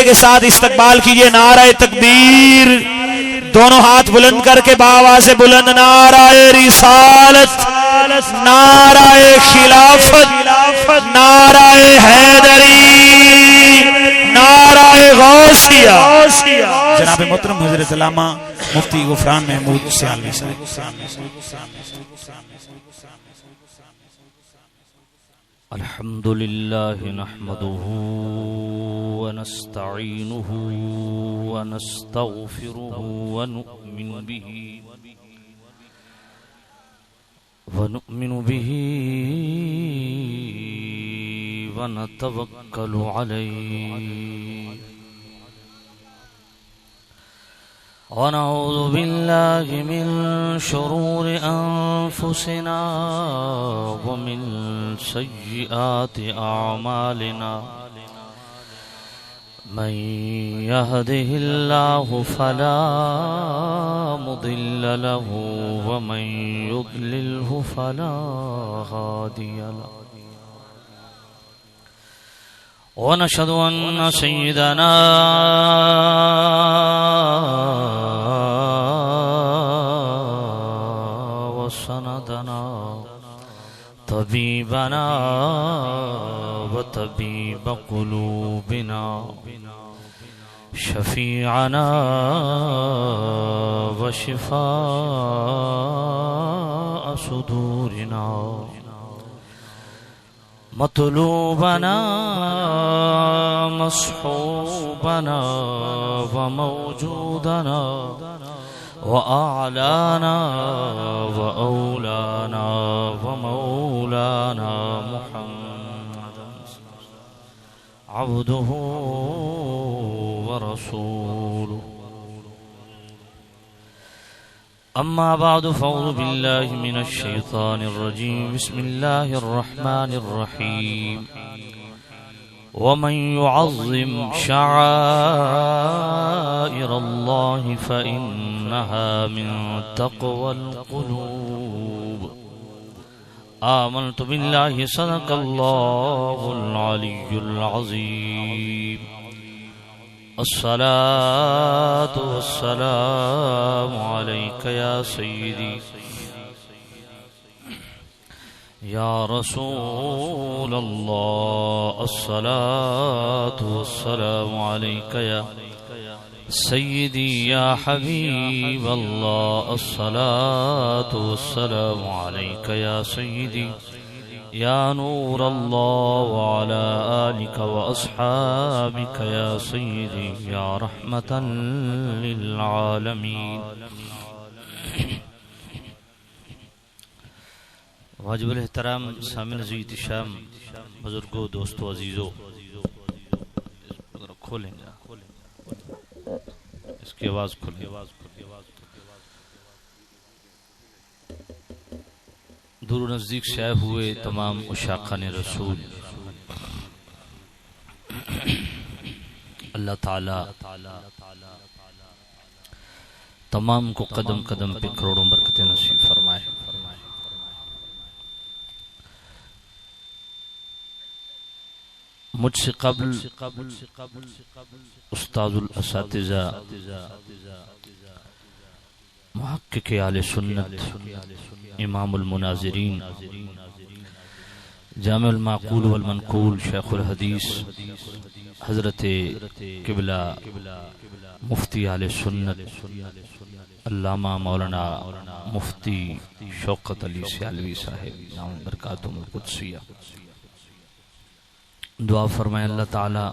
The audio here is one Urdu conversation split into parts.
کے ساتھ استقبال کیجئے. نعرہ تکبیر. دونوں ہاتھ بلند کر کے باآواز سے بلند نعرہ رسالت، نعرہ خلافت، نعرہ حیدری، نعرہ غوثیہ. جناب محترم حضرت علامہ مفتی غفران محمود سیالوی صاحب. الحمد لله نحمده ونستعينه ونستغفره ونؤمن به ونتوكل عليه ونعوذ بالله من شرور أنفسنا ومن سيئات أعمالنا من يهده الله فلا مضل له ومن يضلله فلا هادي له ونشهد أن سيدنا وسندنا طبيبنا وطبيب قلوبنا شفيعنا وشفاء صدورنا مطلوبنا مصحوبنا وموجودنا وأعلانا وأولانا ومولانا محمد عبده ورسوله. أما بعد فأعوذ بالله من الشيطان الرجيم. بسم الله الرحمن الرحيم. ومن يعظم شعائر الله فإنها من تقوى القلوب. آمنت بالله صدق الله العلي العظيم. الصلاة والسلام عليك يا سيدي يا رسول الله. الصلاة والسلام عليك يا سيدي يا حبيب الله. الصلاة والسلام عليك يا سيدي يا نور الله وعلى آلك وأصحابك يا سيدي يا رحمة للعالمين. واجب الاحترام سامعین عزیز شام، بزرگوں، دوستوں، عزیزوں، کھولیں گا اس کی آواز کھولیں. دور و نزدیک سے آئے ہوئے تمام عشاقان رسول، اللہ تعالی تمام کو قدم قدم پہ کروڑوں برکتیں نصیب فرمائے. مجھ سے قبل استاذ الاساتذہ محقق اہل سنت، امام المناظرین، جامع المعقول والمنقول، شیخ الحدیث حضرت قبلہ مفتی اہل سنت علامہ مولانا مفتی شوکت علی سیالوی صاحب نام برکاتہم القدسیہ، دعا فرمائے اللہ تعالی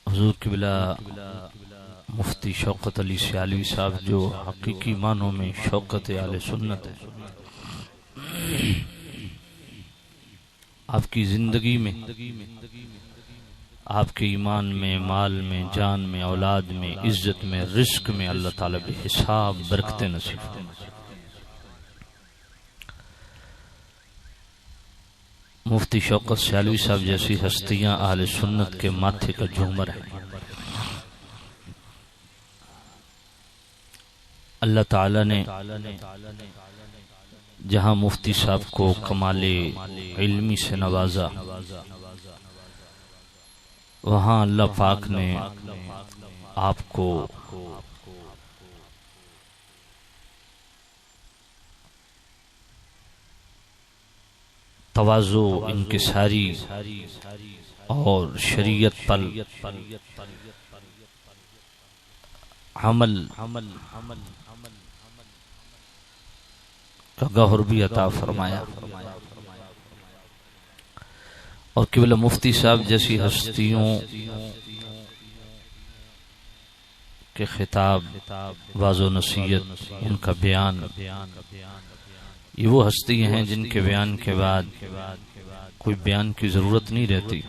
حضور قبلہ مفتی شوکت علی سیالوی صاحب جو حقیقی معنوں میں شوکت اہل سنت ہے، آپ کی زندگی میں، آپ کے ایمان میں، مال میں، جان میں، اولاد میں، عزت میں، رزق میں اللہ تعالی بے حساب برکتیں نصیب فرمائے. مفتی شوکت سیالوی صاحب جیسی ہستیاں اہل سنت کے ماتھے کا جھومر ہیں. اللہ تعالی نے جہاں مفتی صاحب کو کمال علمی سے نوازا، وہاں اللہ پاک نے آپ کو تواضع، انکساری اور شریعت پر عمل کا گوہر بھی عطا فرمایا، اور قبلہ مفتی صاحب جیسی ہستیوں کے خطاب، واعظ و نصیحت، ان کا بیان، یہ وہ ہستی ہیں جن کے بیان کے بعد کوئی بیان کی ضرورت نہیں رہتی۔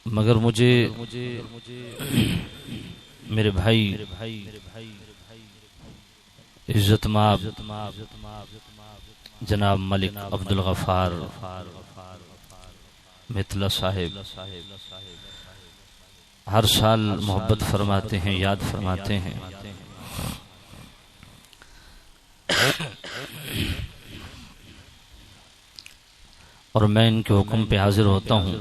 مگر مجھے میرے بھائی عزت مآب جناب ملک عبدالغفار متلا صاحب ہر سال محبت فرماتے ہیں، یاد فرماتے ہیں، اور میں ان کے حکم پہ حاضر ہوتا ہوں۔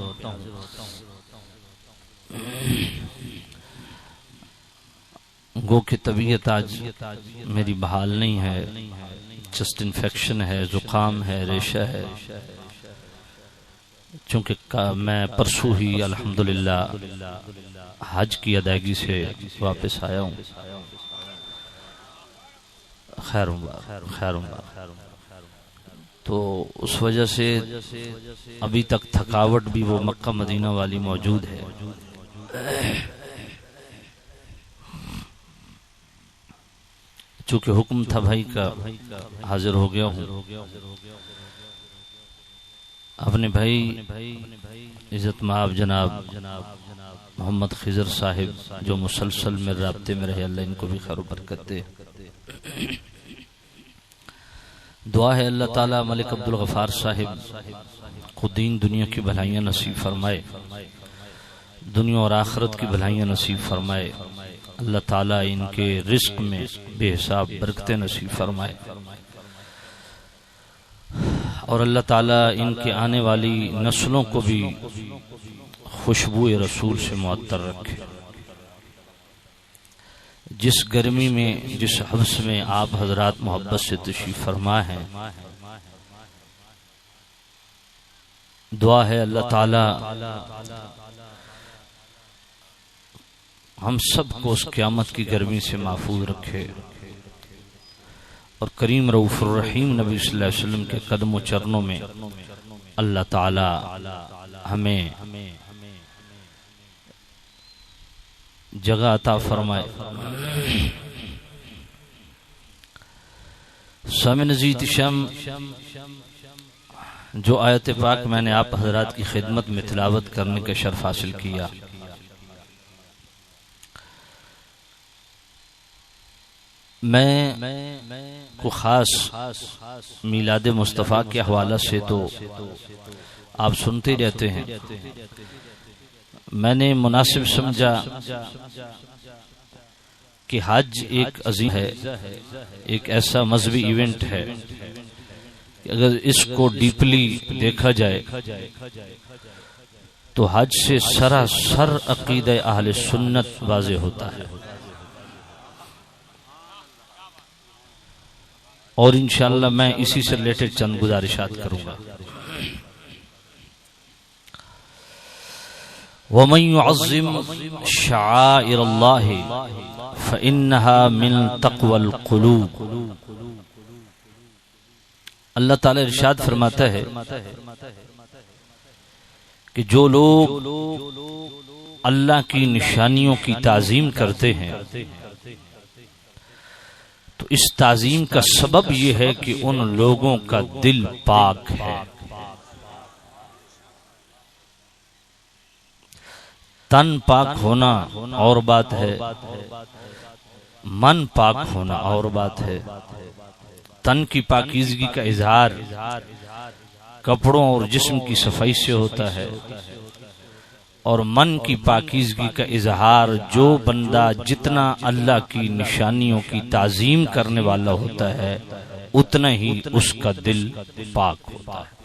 گو کہ طبیعت آج میری بحال نہیں ہے، چسٹ انفیکشن ہے، زکام ہے، ریشہ ہے، چونکہ میں پرسوں ہی الحمدللہ حج کی ادائیگی سے واپس آیا ہوں۔ خیر تو اس وجہ سے ابھی تک تھکاوٹ بھی وہ مکہ مدینہ والی موجود ہے۔ چونکہ حکم تھا بھائی کا، حاضر ہو گیا ہوں۔ اپنے بھائی عزت مآب جناب محمد خضر صاحب جو مسلسل میرے رابطے میں رہے، اللہ ان کو بھی خیر و برکت دے۔ دعا ہے اللہ تعالیٰ ملک عبدالغفار صاحب کو دین دنیا کی بھلائیاں نصیب فرمائے، دنیا اور آخرت کی بھلائیاں نصیب فرمائے، اللہ تعالیٰ ان کے رزق میں بے حساب برکتیں نصیب فرمائے، اور اللہ تعالیٰ ان کے آنے والی نسلوں کو بھی خوشبو رسول سے معطر رکھے۔ جس گرمی میں، جس حبس میں آپ حضرات محبت سے تشریف فرما ہیں، دعا ہے اللہ تعالی ہم سب کو اس قیامت کی گرمی سے محفوظ رکھے، اور کریم رؤوف الرحیم نبی صلی اللہ علیہ وسلم کے قدم و چرنوں میں اللہ تعالی ہمیں جگہ عطا فرمائے۔ سامع عزیز شم، جو آیت پاک میں نے آپ حضرات کی خدمت میں تلاوت کرنے کا شرف حاصل کیا، میں کو خاص میلاد مصطفیٰ کے حوالہ سے تو آپ سنتے رہتے ہیں، میں نے مناسب سمجھا کہ حج ایک عظیم ہے، ایک ایسا مذہبی ایونٹ ہے کہ اگر اس کو ڈیپلی دیکھا جائے تو حج سے سراسر عقیدہ اہل سنت واضح ہوتا ہے، اور انشاءاللہ میں اسی سے ریلیٹڈ چند گزارشات کروں گا۔ وَمَن يُعَظِّمْ شَعَائِرَ اللَّهِ فَإِنَّهَا مِن تَقْوَى الْقُلُوبِ۔ اللہ تعالی ارشاد فرماتا ہے کہ جو لوگ اللہ کی نشانیوں کی تعظیم کرتے ہیں تو اس تعظیم کا سبب یہ ہے کہ ان لوگوں کا دل پاک ہے۔ تن پاک ہونا اور بات ہے، من پاک ہونا اور بات ہے۔ تن کی پاکیزگی کا اظہار کپڑوں اور جسم کی صفائی سے ہوتا ہے، اور من کی پاکیزگی کا اظہار جو بندہ جتنا اللہ کی نشانیوں کی تعظیم کرنے والا ہوتا ہے اتنا ہی اس کا دل پاک ہوتا ہے۔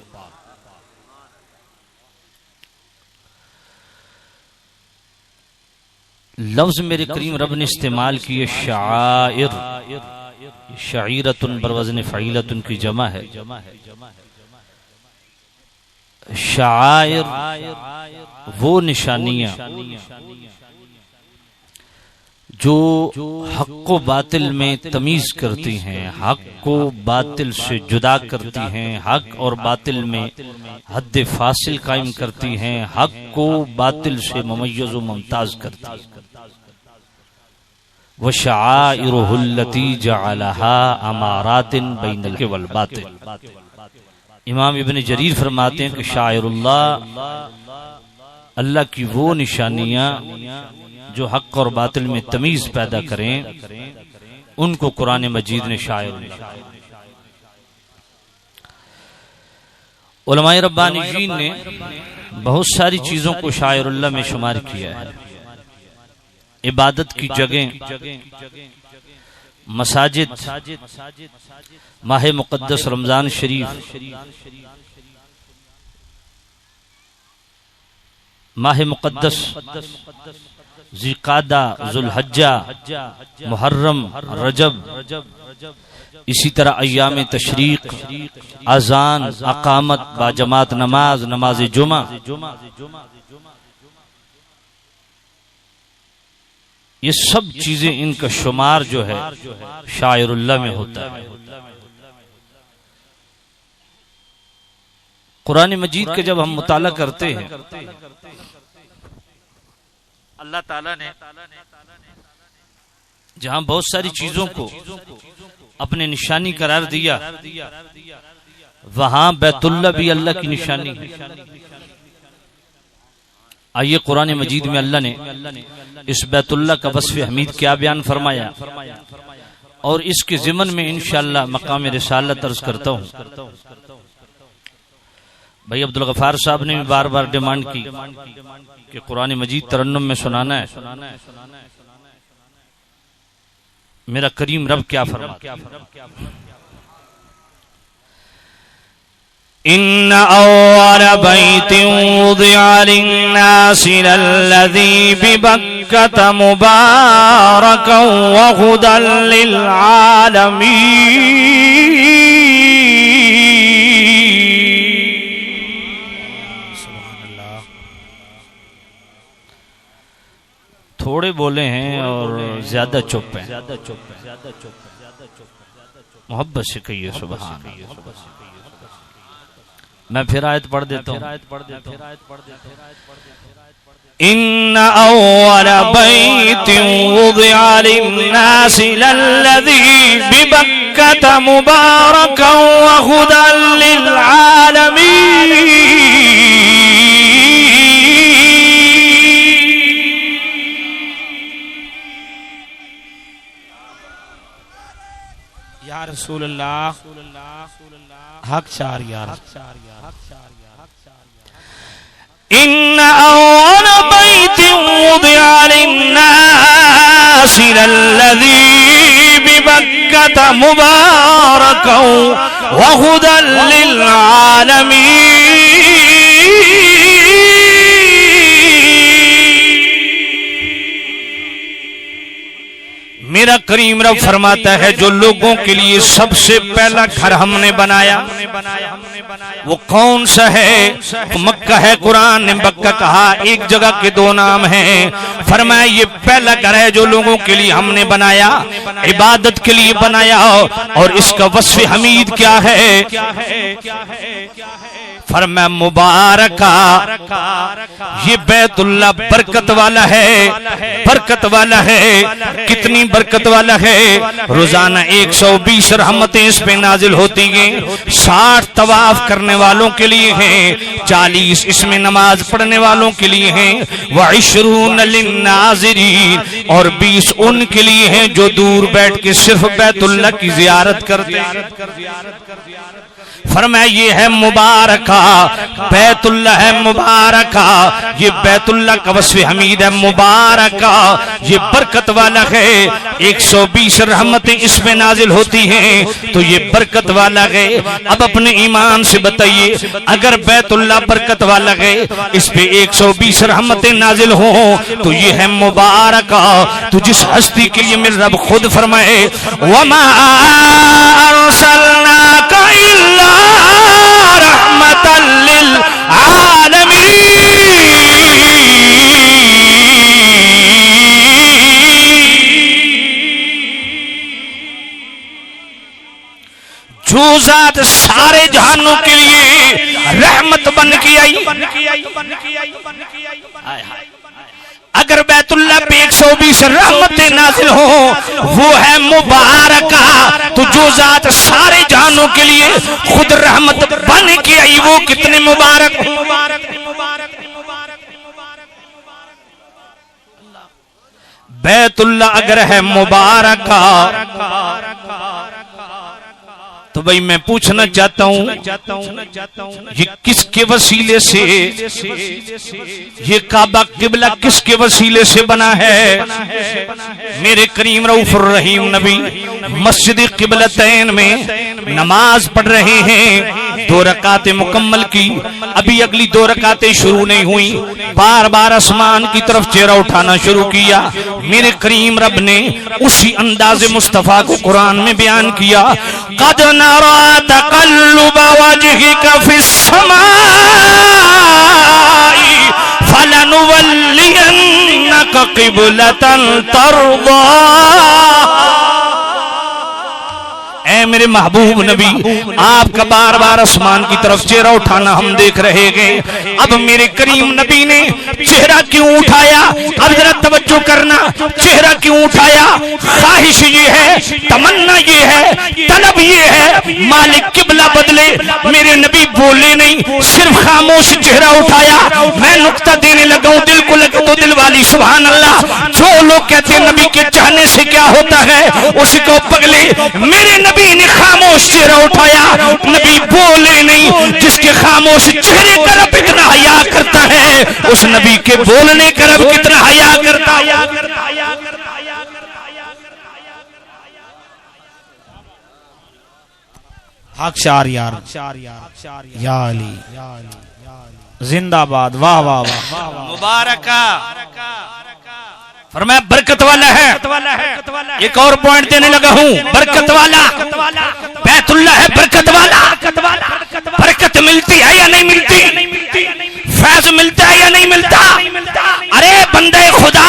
لفظ میرے کریم رب نے استعمال کیے شعائر، شعیرتن بروزن فعیلتن کی جمع ہے۔ شعائر وہ نشانیاں جو حق و باطل میں تمیز کرتی ہیں، حق کو باطل سے جدا کرتی ہیں، حق اور باطل میں حد فاصل قائم کرتی ہیں، حق کو باطل سے ممیز و ممتاز کرتی ہیں۔ وَشَعَائِرُهُ الَّتِي جَعَلَهَا أَمَارَاتٍ بَيْنَ الْحَقِّ وَالْبَاطِلِ۔ امام ابن جریر فرماتے ہیں کہ شاعر اللہ کی وہ نشانیاں جو حق اور باطل میں تمیز پیدا کریں، ان کو قرآن مجید نے شاعر اللہ۔ علماء ربانیین نے بہت ساری چیزوں کو شاعر اللہ میں شمار کیا ہے۔ عبادت کی جگہیں، مساجد، ماہ مقدس رمضان شریف، ماہ مقدس ذوالقعدہ، ذوالحجہ، محرم، رجب، اسی طرح ایام تشریق، اذان، اقامت، باجماعت نماز، نماز جمعہ، یہ سب چیزیں ان کا شمار جو ہے شاعر اللہ میں ہوتا ہے۔ قرآن مجید کے جب ہم مطالعہ کرتے ہیں، اللہ تعالیٰ نے جہاں بہت ساری چیزوں کو اپنے نشانی قرار دیا، وہاں بیت اللہ بھی اللہ کی نشانی ہے۔ آئیے قرآن مجید میں اللہ نے اس بیت اللہ کا وصف حمید کیا بیان فرمایا، اور اس کے ضمن میں انشاءاللہ مقام رسالت عرض کرتا ہوں۔ بھائی عبدالغفار صاحب نے بھی بار بار ڈیمانڈ کی کہ قرآن مجید ترنم میں سنانا ہے۔ میرا کریم رب کیا فرماتا ہے؟ إن أول بيت وضع للناس للذي ببكة مباركا وهدى للعالمين۔ سبحان اللہ۔ تھوڑے بولے ہیں اور زیادہ چپ ہیں، محبت سے کہیے سبحان اللہ۔ میں پھر آیت پڑھ دیتا ہوں۔ إن أول بيت وضع للناس للذي ببكة مباركا وهدى للعالمين۔ یا رسول اللہ، حق چار یار۔ إن أول بيت وضع للناس للذي ببكة مباركا وهدى للعالمين۔ میرا کریم رب فرماتا ہے جو لوگوں کے لیے سب سے پہلا گھر ہم نے بنایا وہ کون سا ہے؟ مکہ ہے۔ قرآن نے مکہ کہا، ایک جگہ کے دو نام ہیں۔ فرمایا یہ پہلا گھر ہے جو لوگوں کے لیے ہم نے بنایا، عبادت کے لیے بنایا، اور اس کا وصف حمید کیا ہے؟ فرمایا مبارکہ، یہ بیت اللہ برکت والا ہے، برکت والا ہے۔ کتنی برکت والا ہے؟ روزانہ 120 رحمتیں اس پہ نازل ہوتی ہیں، 60 طواف کرنے والوں کے لیے ہیں، 40 اس میں نماز پڑھنے والوں کے لیے ہیں، وعشرون للناظرین، اور 20 ان کے لیے ہیں جو دور بیٹھ کے صرف بیت اللہ کی زیارت کرتے ہیں۔ فرمایا یہ ہے مبارکہ، بیت اللہ ہے مبارکہ، یہ بیت اللہ کا وصف حمید ہے مبارکہ، یہ برکت والا ہے، 120 رحمتیں اس میں نازل ہوتی ہیں تو یہ برکت والا ہے۔ اب اپنے ایمان سے بتائیے اگر بیت اللہ برکت والا ہے، اس پہ 120 رحمتیں نازل ہوں تو یہ ہے مبارکہ۔ تو جس ہستی کے لیے میرے رب خود فرمائے وَمَا أَرْسَلْنَاكَ إِلَّا رَحْمَةً لِّلْعَالَمِينَ، جو ذات سارے جہانوں کے لیے رحمت بن کے آئی۔ اگر بیت اللہ پہ 120 رحمتیں نازل ہوں وہ ہے مبارکہ، تو جو ذات سارے جہانوں کے لیے خود رحمت بن کے آئی وہ کتنے مبارک ہوں۔ بیت اللہ اگر ہے مبارکہ تو بھئی میں پوچھنا چاہتا ہوں یہ کس کے وسیلے سے، یہ کعبہ قبلہ کس کے وسیلے سے بنا ہے؟ میرے کریم رؤوف الرحیم نبی مسجد قبلتین میں نماز پڑھ رہے ہیں، 2 رکعتیں مکمل کی، ابھی اگلی 2 رکعتیں شروع نہیں ہوئی، بار بار آسمان کی طرف چہرہ اٹھانا شروع کیا۔ میرے کریم رب نے اسی انداز مصطفیٰ کو قرآن میں بیان کیا، قد نرى تقلب وجهك في السماء فلنولينك قبلة ترضاها۔ اے میرے محبوب نبی آپ کا بار بار آسمان کی طرف چہرہ اٹھانا ہم دیکھ رہے گئے، اب میرے کریم نبی نے چہرہ کیوں اٹھایا؟ اب ذرا توجہ کرنا، چہرہ کیوں اٹھایا؟ خواہش یہ ہے، تمنا یہ ہے، طلب یہ ہے مالک قبلہ بدلے۔ میرے نبی بولے نہیں، صرف خاموش چہرہ اٹھایا۔ میں نقطہ دینے لگا ہوں، دل کو لگا تو دل والی سبحان اللہ۔ جو لوگ کہتے ہیں نبی کے چاہنے سے کیا ہوتا ہے اس کو پگلے، میرے نبی نے خاموش چہرہ اٹھایا، نبی بولے نہیں۔ جس کے خاموش چہرے کا رب اتنا حیا کرتا ہے اس نبی کے بولنے کا رب کتنا حیا کرتا ہے۔ حق شار یار یا علی زندہ باد، واہ واہ واہ مبارکہ فرمایا برکت والا ہے۔ ایک اور پوائنٹ دینے لگا ہوں، برکت والا بیت اللہ ہے، برکت والا۔ برکت ملتی ہے یا نہیں ملتی؟ فیض ملتا ہے یا نہیں ملتا؟ ارے بندے خدا،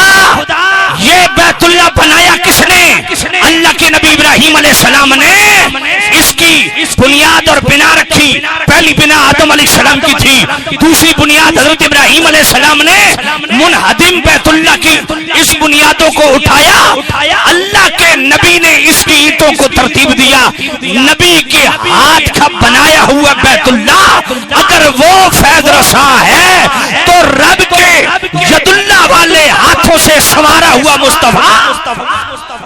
یہ بیت اللہ بنایا کس نے؟ اللہ کے نبی ابراہیم علیہ السلام نے اس کی بنیاد اور بنا رکھی۔ پہلی بنا آدم علیہ السلام کی تھی، دوسری بنیاد حضرت ابراہیم علیہ السلام نے منہدم بیت اللہ کی اس بنیادوں کو اٹھایا۔ اللہ کے نبی نے اس کی اینٹوں کو ترتیب دیا۔ نبی کے ہاتھ کا بنایا ہوا بیت اللہ اگر وہ فیض رساں ہے تو رب کے ید اللہ والے ہاتھوں سے سنوارا ہوا مصطفیٰ،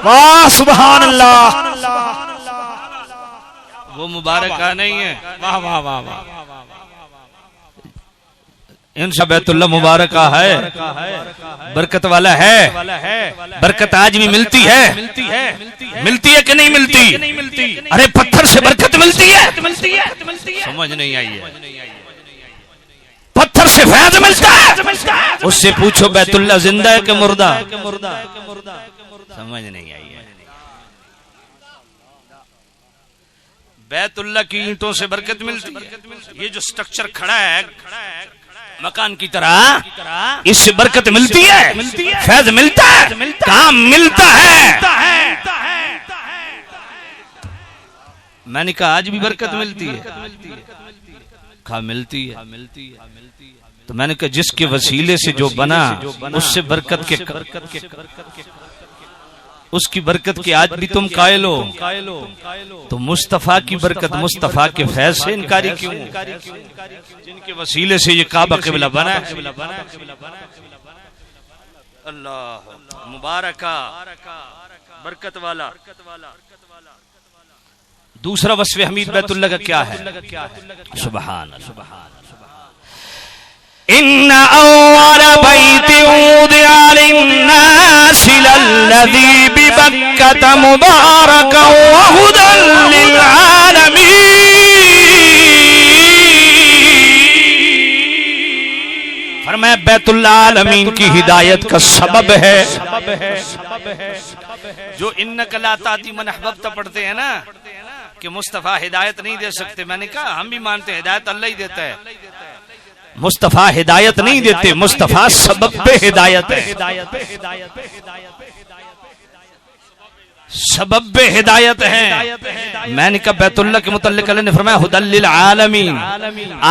واہ سبحان اللہ، وہ مبارکہ نہیں ہے؟ واہ واہ واہ واہ۔ انشاء بیت اللہ مبارکہ ہے، برکت والا ہے۔ برکت آج بھی ملتی ہے، ملتی ہے کہ نہیں ملتی؟ ارے پتھر سے برکت ملتی ہے، سمجھ نہیں آئی ہے؟ پتھر سے فیض ملتا ہے، اس سے پوچھو بیت اللہ زندہ ہے کہ مردہ؟ سمجھ نہیں آئی ہے۔ بیت اللہ کی اینٹوں سے برکت ملتی ہے، یہ جو سٹرکچر کھڑا ہے مکان کی طرح، اس سے برکت ملتی ہے، فیض ملتا ہے، کام ملتا ہے۔ میں نے کہا آج بھی برکت ملتی ہے، کہا ملتی ہے۔ تو میں نے کہا جس کے وسیلے سے جو بنا اس سے برکت کے اس کی برکت کے آج بھی تم قائل ہو، تو مصطفیٰ کی برکت، مصطفیٰ کے فیض سے انکاری کیوں؟ جن کے وسیلے سے یہ کعبہ قبلہ بنا ہے۔ اللہ مبارکہ برکت والا۔ دوسرا وصف حمید بیت اللہ کا کیا ہے؟ سبحان اللہ، ان اول بیت وضع للناس للذی ببکۃ مبارکا وہدی للعالمین. فرمایا بیت اللہ عالمین کی ہدایت کا سبب ہے. جو انک لا تہدی من احببت پڑھتے ہیں نا کہ مصطفیٰ ہدایت نہیں دے سکتے، میں نے کہا ہم بھی مانتے ہیں ہدایت اللہ ہی دیتا ہے. مصطفیٰ ہدایت نہیں دیتے، مصطفیٰ سبب پہ ہدایت ہے. سبب پہ ہدایت ہے. میں نے کہا بیت اللہ کے متعلق اللہ نے فرمایا ھدی للعالمین،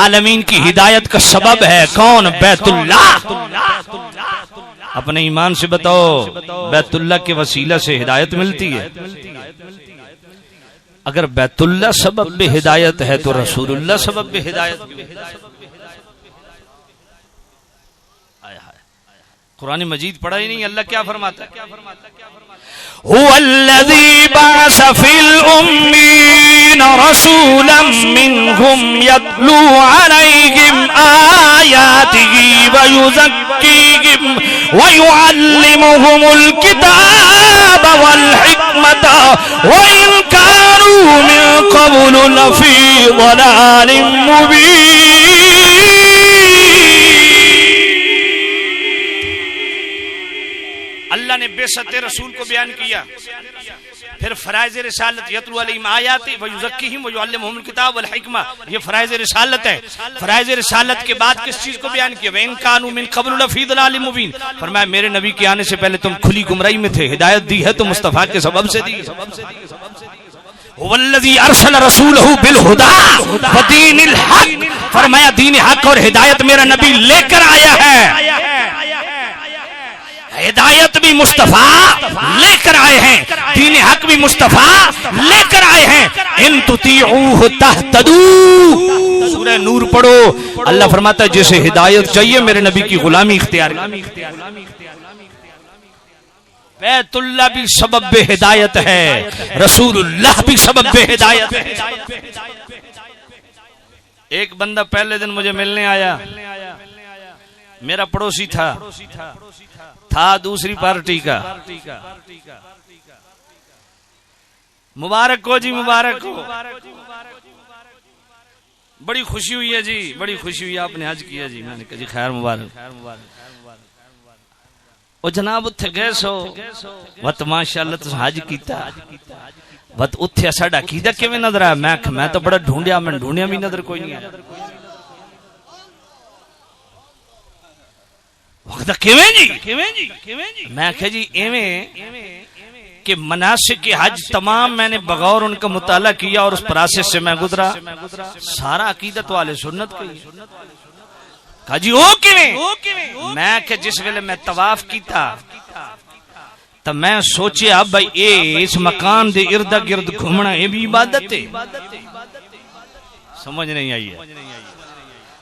عالمین کی ہدایت کا سبب ہے کون؟ بیت اللہ. اپنے ایمان سے بتاؤ بیت اللہ کے وسیلہ سے ہدایت ملتی ہے؟ اگر بیت اللہ سبب بے ہدایت ہے تو رسول اللہ سبب بے ہدایت. قرآن مجید پڑھا ہی نہیں، اللہ کیا فرماتا ہے؟ هو الذي بعث في الأمين رسولا منهم يتلو عليهم آياته ويزكيهم ويعلمهم الكتاب والحكمة وإن كانوا من قبل لفي ضلال مبين. اللہ نے بعثت رسول کو بیان کیا، پھر فرائض رسالت یتلو علیہم آیات ویزکیہم ویعلمہم الکتاب والحکمہ، یہ فرائض رسالت ہے. فرائض رسالت کے بعد کس چیز کو بیان کیا؟ وَإِن كَانُوا مِن قَبْلُ لَفِي ضَلَالٍ مُبِينٍ. فرمایا میرے نبی کے آنے سے پہلے تم کھلی گمراہی میں تھے، ہدایت دی ہے تو مصطفیٰ کے سبب سے دی. هُوَ الَّذِي أَرْسَلَ رَسُولَهُ بِالْهُدَىٰ وَدِينِ الْحَقِّ. فرمایا دین حق اور ہدایت میرا نبی لے کر آیا ہے. ہدایت بھی مصطفیٰ لے کر آئے ہیں، دین حق بھی مصطفیٰ لے کر آئے ہیں. ان تطیعوہ تہتدوا. سورہ نور پڑھو، اللہ فرماتا ہے جسے ہدایت چاہیے میرے نبی کی غلامی اختیار کرے. بیت اللہ بھی سبب ہدایت ہے، رسول اللہ بھی سبب ہدایت ہے. ایک بندہ پہلے دن مجھے ملنے آیا، میرا پڑوسی تھا دوسری پارٹی کا. مبارک ہو جی، مبارک ہو، بڑی خوشی ہوئی ہے جی، بڑی خوشی ہوئی آپ نے حج کیا جی. میں نے کہا جی خیر مبارک. او جناب اتھے گئے سو وقت ماشاءاللہ تو حج کیتا وقت اتھے ساڑا کیتا کیویں نظر آیا؟ میں تو بڑا ڈھونڈیا، میں ڈھونڈیا بھی نظر کوئی نہیں آیا. وقت کیویں جی؟ میں کہا جی ایویں کہ مناسک کے حج تمام میں نے بغور ان کا مطالعہ کیا اور اس پروسیس سے میں گزرا، سارا عقیدت والے سنت کی. کہا جی او کیویں؟ میں کہ جس ویلے میں طواف کیتا تو میں سوچیا بھائی اے اس مکان دے ارد گرد گھومنا یہ بھی عبادت ہے. سمجھ نہیں آئی ہے.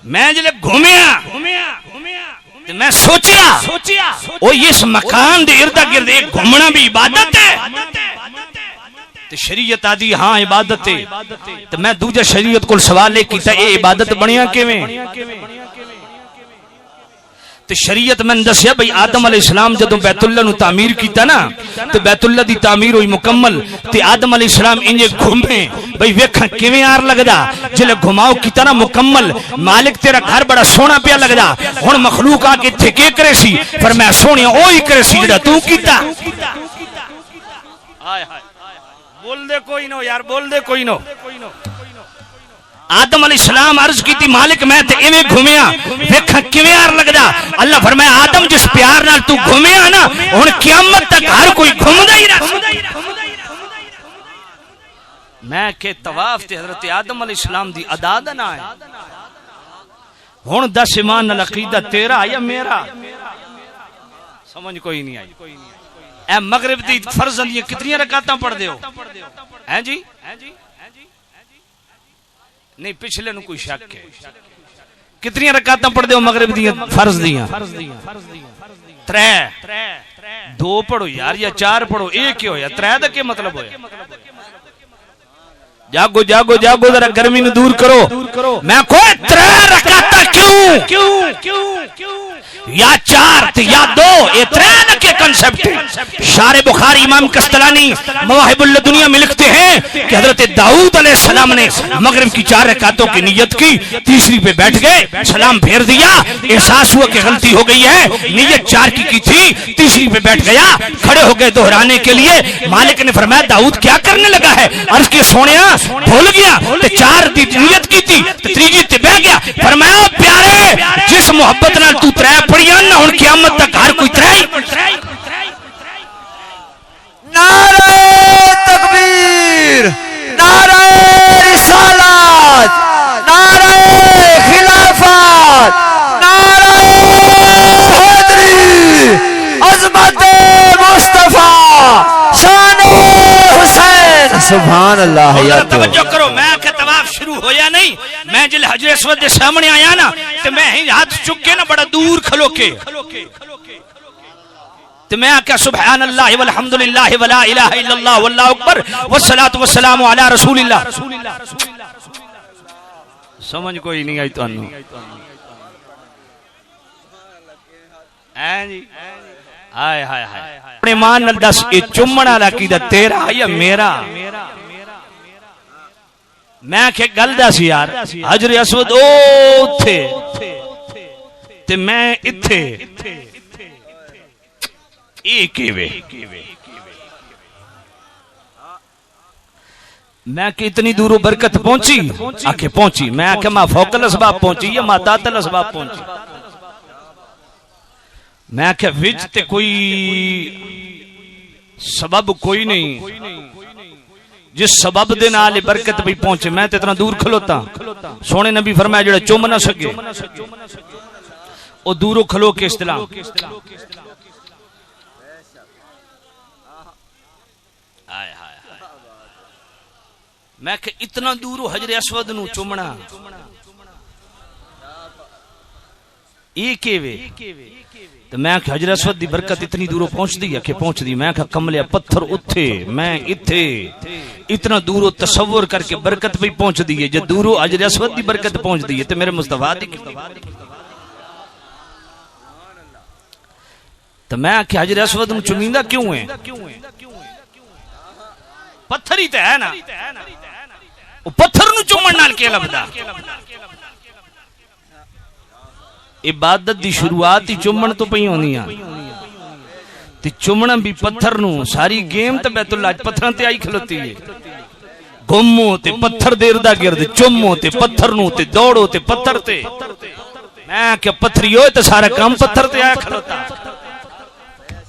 میں جب گھومیا میں سوچیا او اس مکان دے ارد گرد ایک گھومنا بھی عبادت ہے. تو شریعت آدھی ہاں عبادت ہے. تو میں دوجہ شریعت کو سوال کیتا اے عبادت بنیا کیویں؟ تو شریعت میں دسیا بھئی آدم علیہ السلام جدوں بیت اللہ نو تعمیر کیتا نا تو بیت اللہ دی تعمیر ہوئی مکمل. تے آدم علیہ السلام انجے گھومے بھئی ویکھاں کیویں آر لگدا. جلے گھماؤ کیتا نا مکمل، مالک تیرا گھر بڑا سونا پیا لگدا. ہن مخلوق آ کے اتھے کے کرے سی؟ فرمایا سونیا اوہی کرے سی جڑا تو کیتا. بول دے کوئی نو یار، بول دے کوئی نو. آدم علیہ السلام عرض کی تھی مالک میں تے ایویں گھومیا ویکھاں کیویں آر لگدا. اللہ فرمایا آدم جس پیار نال تو گھومیا نا ہن قیامت تک ہر کوئی گھومدا ہی رہے. میں کہ طواف تے حضرت آدم علیہ السلام دی ادا دا نہ ہے. ہن دس ایمان نال عقیدہ تیرا یا میرا؟ سمجھ کوئی نہیں آئی. اے مغرب دی فرض دی کتنی رکعتاں پڑھ دے ہو ہیں جی؟ نہیں پچھلے نو کوئی شک ہے. کتنی رکعتاں پڑھ دے ہو مغرب دی فرض دیاں؟ 3. 2 پڑھو یار یا 4 پڑھو، ایک ہی ہو یا 3 دا کیا مطلب ہویا؟ جاگو جاگو جاگو ذرا گرمی نو دور کرو. میں کوئی 3 رکعتاں کیوں یا 4 یا 2 یہ 3 کے کنسپٹ. شارح بخاری امام قسطلانی مواہب اللدنیا میں لکھتے ہیں کہ حضرت داؤد علیہ السلام نے مغرب کی 4 رکعتوں کی نیت کی, تیسری پہ بیٹھ گئے, سلام پھیر دیا, احساس ہوا کہ غلطی ہو گئی ہے, نیت 4 کی تھی, تیسری پہ بیٹھ گیا, کھڑے ہو گئے دہرانے کے لیے. مالک نے فرمایا داؤد کیا کرنے لگا ہے؟ عرض کے سونیا بھول گیا تے 4 دی نیت کی تھی, تیسری تے بیٹھ گیا. فرمایا پیارے جس محبت نال تو 3 پڑھیاں نہ ہن قیامت تک ہر کوئی 3. نعرہ تکبیر, نعرہ رسالت, نعرہ خلافت, نعرہ حیدری, عظمت مصطفیٰ, شان حسین. سبحان اللہ. یا توجہ کرو, میں کہ طواف شروع ہویا نہیں, میں جل حجر اسود دے سامنے آیا نا تے میں ہی ہاتھ چک کے نا بڑا دور کھلو کے تو میں آکا سبحان اللہ والحمدللہ ولا الہ الا اللہ واللہ اکبر والصلاة والسلام علی رسول اللہ. سمجھ کوئی نہیں آئی تو انہوں آئے ہائے ہائے اپنے مان نل دس اے چمڑا لکیدہ تیرا یا میرا؟ میں کہ گل دس یار, حجر اسود او تھے تے میں اتھے ایک وے. میں کہ اتنی دوروں برکت پہنچی آکے پہنچی, میں کہ ماں فوق الاسباب پہنچی یا ماں تحت الاسباب پہنچی. میں کہ وچ تے کوئی سبب کوئی نہیں جس سبب دے نال برکت بھی پہنچے. میں تے اتنا دور کھلوتا, سونے نبی فرمایا جڑا چوم نہ سکے او دوروں کھلو کے استلام. میں کہ اتنا دورو حجر اسود نو چومنا ایک وے. تو میں کہ حجر اسود دی برکت اتنی دورو پہنچ دی ہے کہ پہنچ دی. میں کہ کملیا پتھر اتھے میں اتھے, اتنا دورو تصور کر کے برکت بھی پہنچ دی ہے. جب دورو حجر اسود دی برکت پہنچ دی ہے تو میرے مصطفیٰ دی تو میں کہ حجر اسود نو چمیندہ کیوں ہے؟ پتھر ہی تے ہے نا, پتھر نو چومن نال کے لبدا. عبادت دی شروعات ہی چومن تو پئی ہونی ہے تے چومنا بھی پتھر نو. ساری گیم تے بیت اللہ پتھراں تے آئی کھلوتی ہے. گھومو تے پتھر دے اردا گرد, چومو تے پتھر نو, تے دوڑو تے پتھر تے. میں کہ پتھری ہوئے تے سارا کام پتھر تے آیا کھلوتا.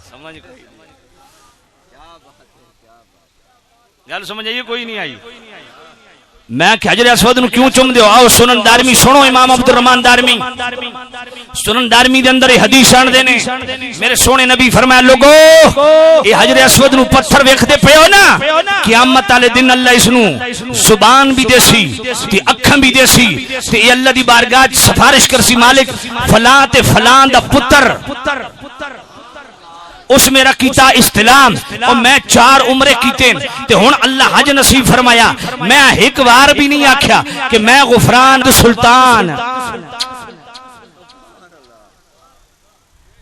سمجھ گل سمجھ آئیے کوئی نہیں آئی؟ میں کہ حجر اسود نو کیوں چوم دیو؟ آؤ سنن دارمی سنو, امام عبد الرحمن دارمی سنن دارمی دے اندر حدیث آن دینے. میرے سونے نبی فرمایا لوگو اے حجر اسود نو پتھر ویکھ دے پے ہو نا, قیامت والے دن اللہ اس نو زبان بھی دے سی تے اکھاں بھی دے سی تے اے اللہ دی بارگاہ سفارش کرسی مالک فلاں تے فلاں دا پتر اس میرا کیتا استلام اور میں 4 عمرے کیتے تے ہن اللہ حج نصیب فرمایا. میں ایک بار بھی نہیں آکھیا کہ میں غفران سلطان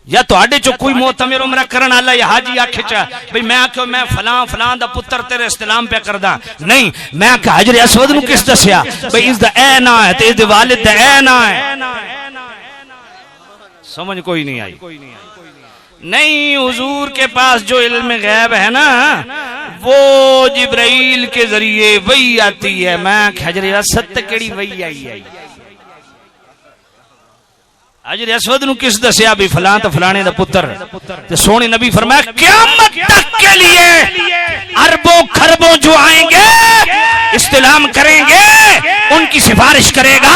یا تو آڈے چو کوئی معتمر عمرہ کرن اللہ یا حاجی آکھے چاہ بھئی میں آکھو میں فلان فلان دا پتر تیرے استلام پہ کردہ نہیں. میں آکھا حجر اسود نو کس دسیا بھئی اس دا این آئے تے اس دا والد دا این آئے. سمجھ کوئی نہیں آئی؟ نہیں, حضور کے پاس جو علم غیب ہے نا وہ جبرائیل کے ذریعے وحی آتی ہے. میں حجر اسود کیڑی وحی آئی ہے؟ حجر اسود نو کس دسیا بھی فلاں تو فلانے دا پتر؟ تے سونے نبی فرمایا قیامت تک کے لیے اربوں خربوں جو آئیں گے استلام کریں گے ان کی سفارش کرے گا.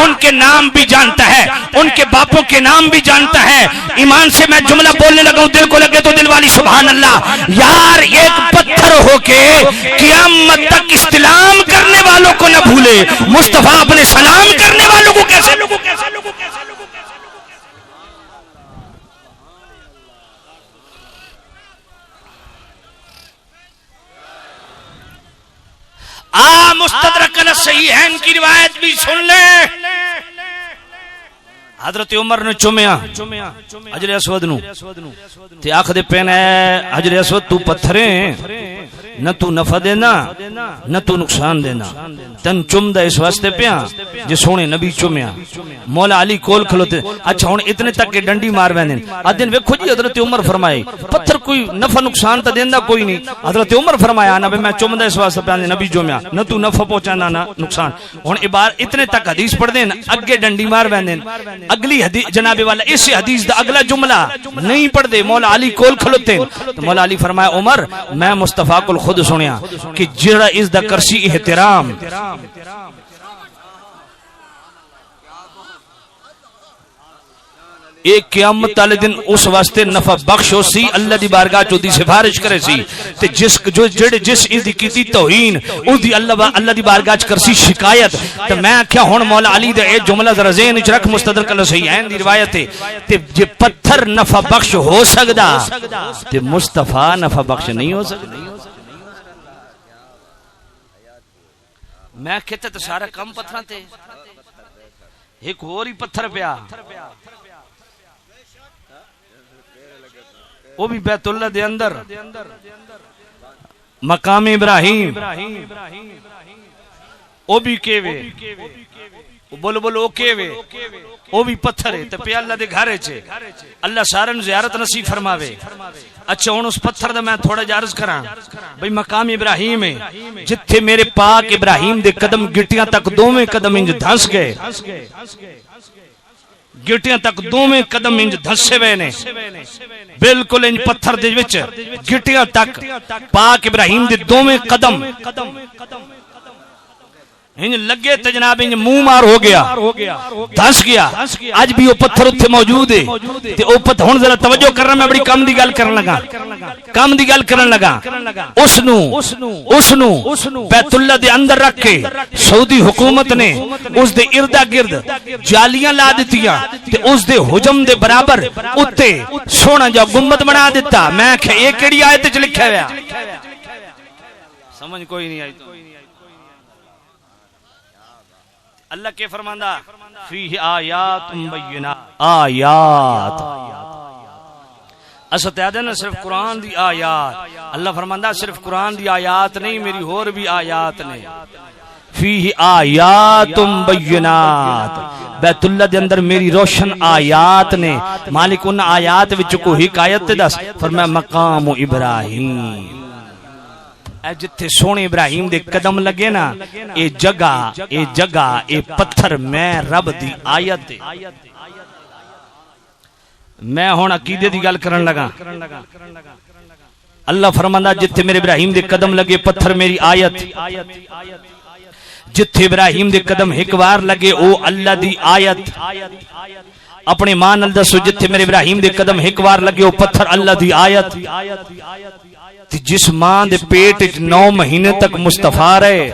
ان کے نام بھی جانتا ہے, ان کے باپوں کے نام بھی جانتا ہے. ایمان سے میں جملہ بولنے لگا ہوں, دل کو لگے تو دل والی سبحان اللہ. یار ایک پتھر ہو کے قیامت تک استلام کرنے والوں کو نہ بھولے, مصطفیٰ اپنے سلام کرنے والوں کو کیسے مستدرک الصحیحین کی روایت بھی سن لیں. حضرت عمر نے چومیا حجر اسود نو تے آکھدے پے نے حجر اسود تو پتھرے نہ تو نفع دینا نہ تو نقصان دینا, تن چمدا اس واسطے پیا جے سونے نبی چومیا. مولا علی کول کھلوتے, اچھا ہن اتنے تک کہ ڈنڈی مار ویندے. ادن ویکھو جی حضرت عمر فرمائے پتھر کوئی نفع نقصان تے دیندا کوئی نہیں. حضرت عمر فرمایا نا میں چومدا اس واسطے پیا نبی چومیا, نہ تو نفع پہنچانا نہ نقصان. ہن عبارت اتنے تک حدیث پڑھ دین اگے ڈنڈی مار ویندے. اگلی حدیث جناب والا اس حدیث دا اگلا جملہ نہیں پڑھ دے, مولا علی کول کھلوتے تو مولا علی فرمایا عمر میں مصطفیٰ کو خود سنیا کہ جڑا اس دا کرسی احترام ایک قیامت والے دن اس واسطے نفع بخش ہو سی, اللہ دی بارگاہ چ دی سفارش کرے سی تے جس اس دی کیتی توہین اس دی اللہ دی بارگاہ چ کرسی شکایت. تے میں کیا ہن مولا علی دا اے جملہ ذرا ذہن وچ رکھ, مستدرک الصحیحین دی روایت ہے تے جے پتھر نفع بخش ہو سکدا تے مصطفیٰ نفع بخش نہیں ہو سکدا. میں کہتا تے سارا کم پتھراں تے ایک اور ہی پتھر پیا, وہ بھی بیت اللہ دے اندر مقام ابراہیم, وہ بھی کیوے بول او کیوے وہ بھی پتھر ہے تے پہ اللہ دے گھر چ اللہ سارن زیارت نصیب فرماوے. اچھا ہن اس پتھر دا میں تھوڑا جا عرض کراں بھئی مقام ابراہیم ہے جتھے میرے پاک ابراہیم دے قدم گٹیاں تک دوویں قدم انج دھس گئے, گٹیاں تک دوویں قدم انج دھسے وے نے بالکل انج پتھر دے وچ گٹیاں تک پاک ابراہیم دے دوویں قدم انج لگے تے جناب انج منہ مار ہو گیا دھس گیا. اج بھی وہ پتھر اتھے موجود ہے تے او پتھر ہن ذرا توجہ کرنا, میں بڑی کم دی گل کرن لگا اس نو بیت اللہ دے اندر رکھ کے سعودی حکومت نے اس دے اردا گرد جالیاں لا دتیاں تے اس دے حجم دے برابر اتے سونا جا گنبد بنا دیتا. میں کہ اے کیڑی آیت وچ لکھیا ہوا سمجھ کوئی نہیں آئی. تو اللہ کے فرماندہ فیہ آیات بینات, آیات اسا تے آدھے نا صرف قرآن دی آیات, اللہ فرماندہ صرف قرآن دی آیات نہیں میری اور بھی آیات نے. فیہ آیات بینات, بیت اللہ دے اندر میری روشن آیات نے. مالک ان آیات وچ کو حکایت دس فرمایا مقام ابراہیم, اے جتھے سونے ابراہیم دے قدم لگے نا اے جگہ اے پتھر میں رب دی آیت دے. میں ہن عقیدے دی گل کرن لگا. اللہ فرماندا جتھے میرے ابراہیم دے قدم لگے پتھر میری آیت, جتھے ابراہیم دے قدم ایک بار لگے او اللہ دی آیت. اپنے ماں نال دسو جتھے میرے ابراہیم دے قدم ایک بار لگے او پتھر اللہ دی آیت. جس ماں دے پیٹ 9 مہینے تک مصطفیٰ رہے,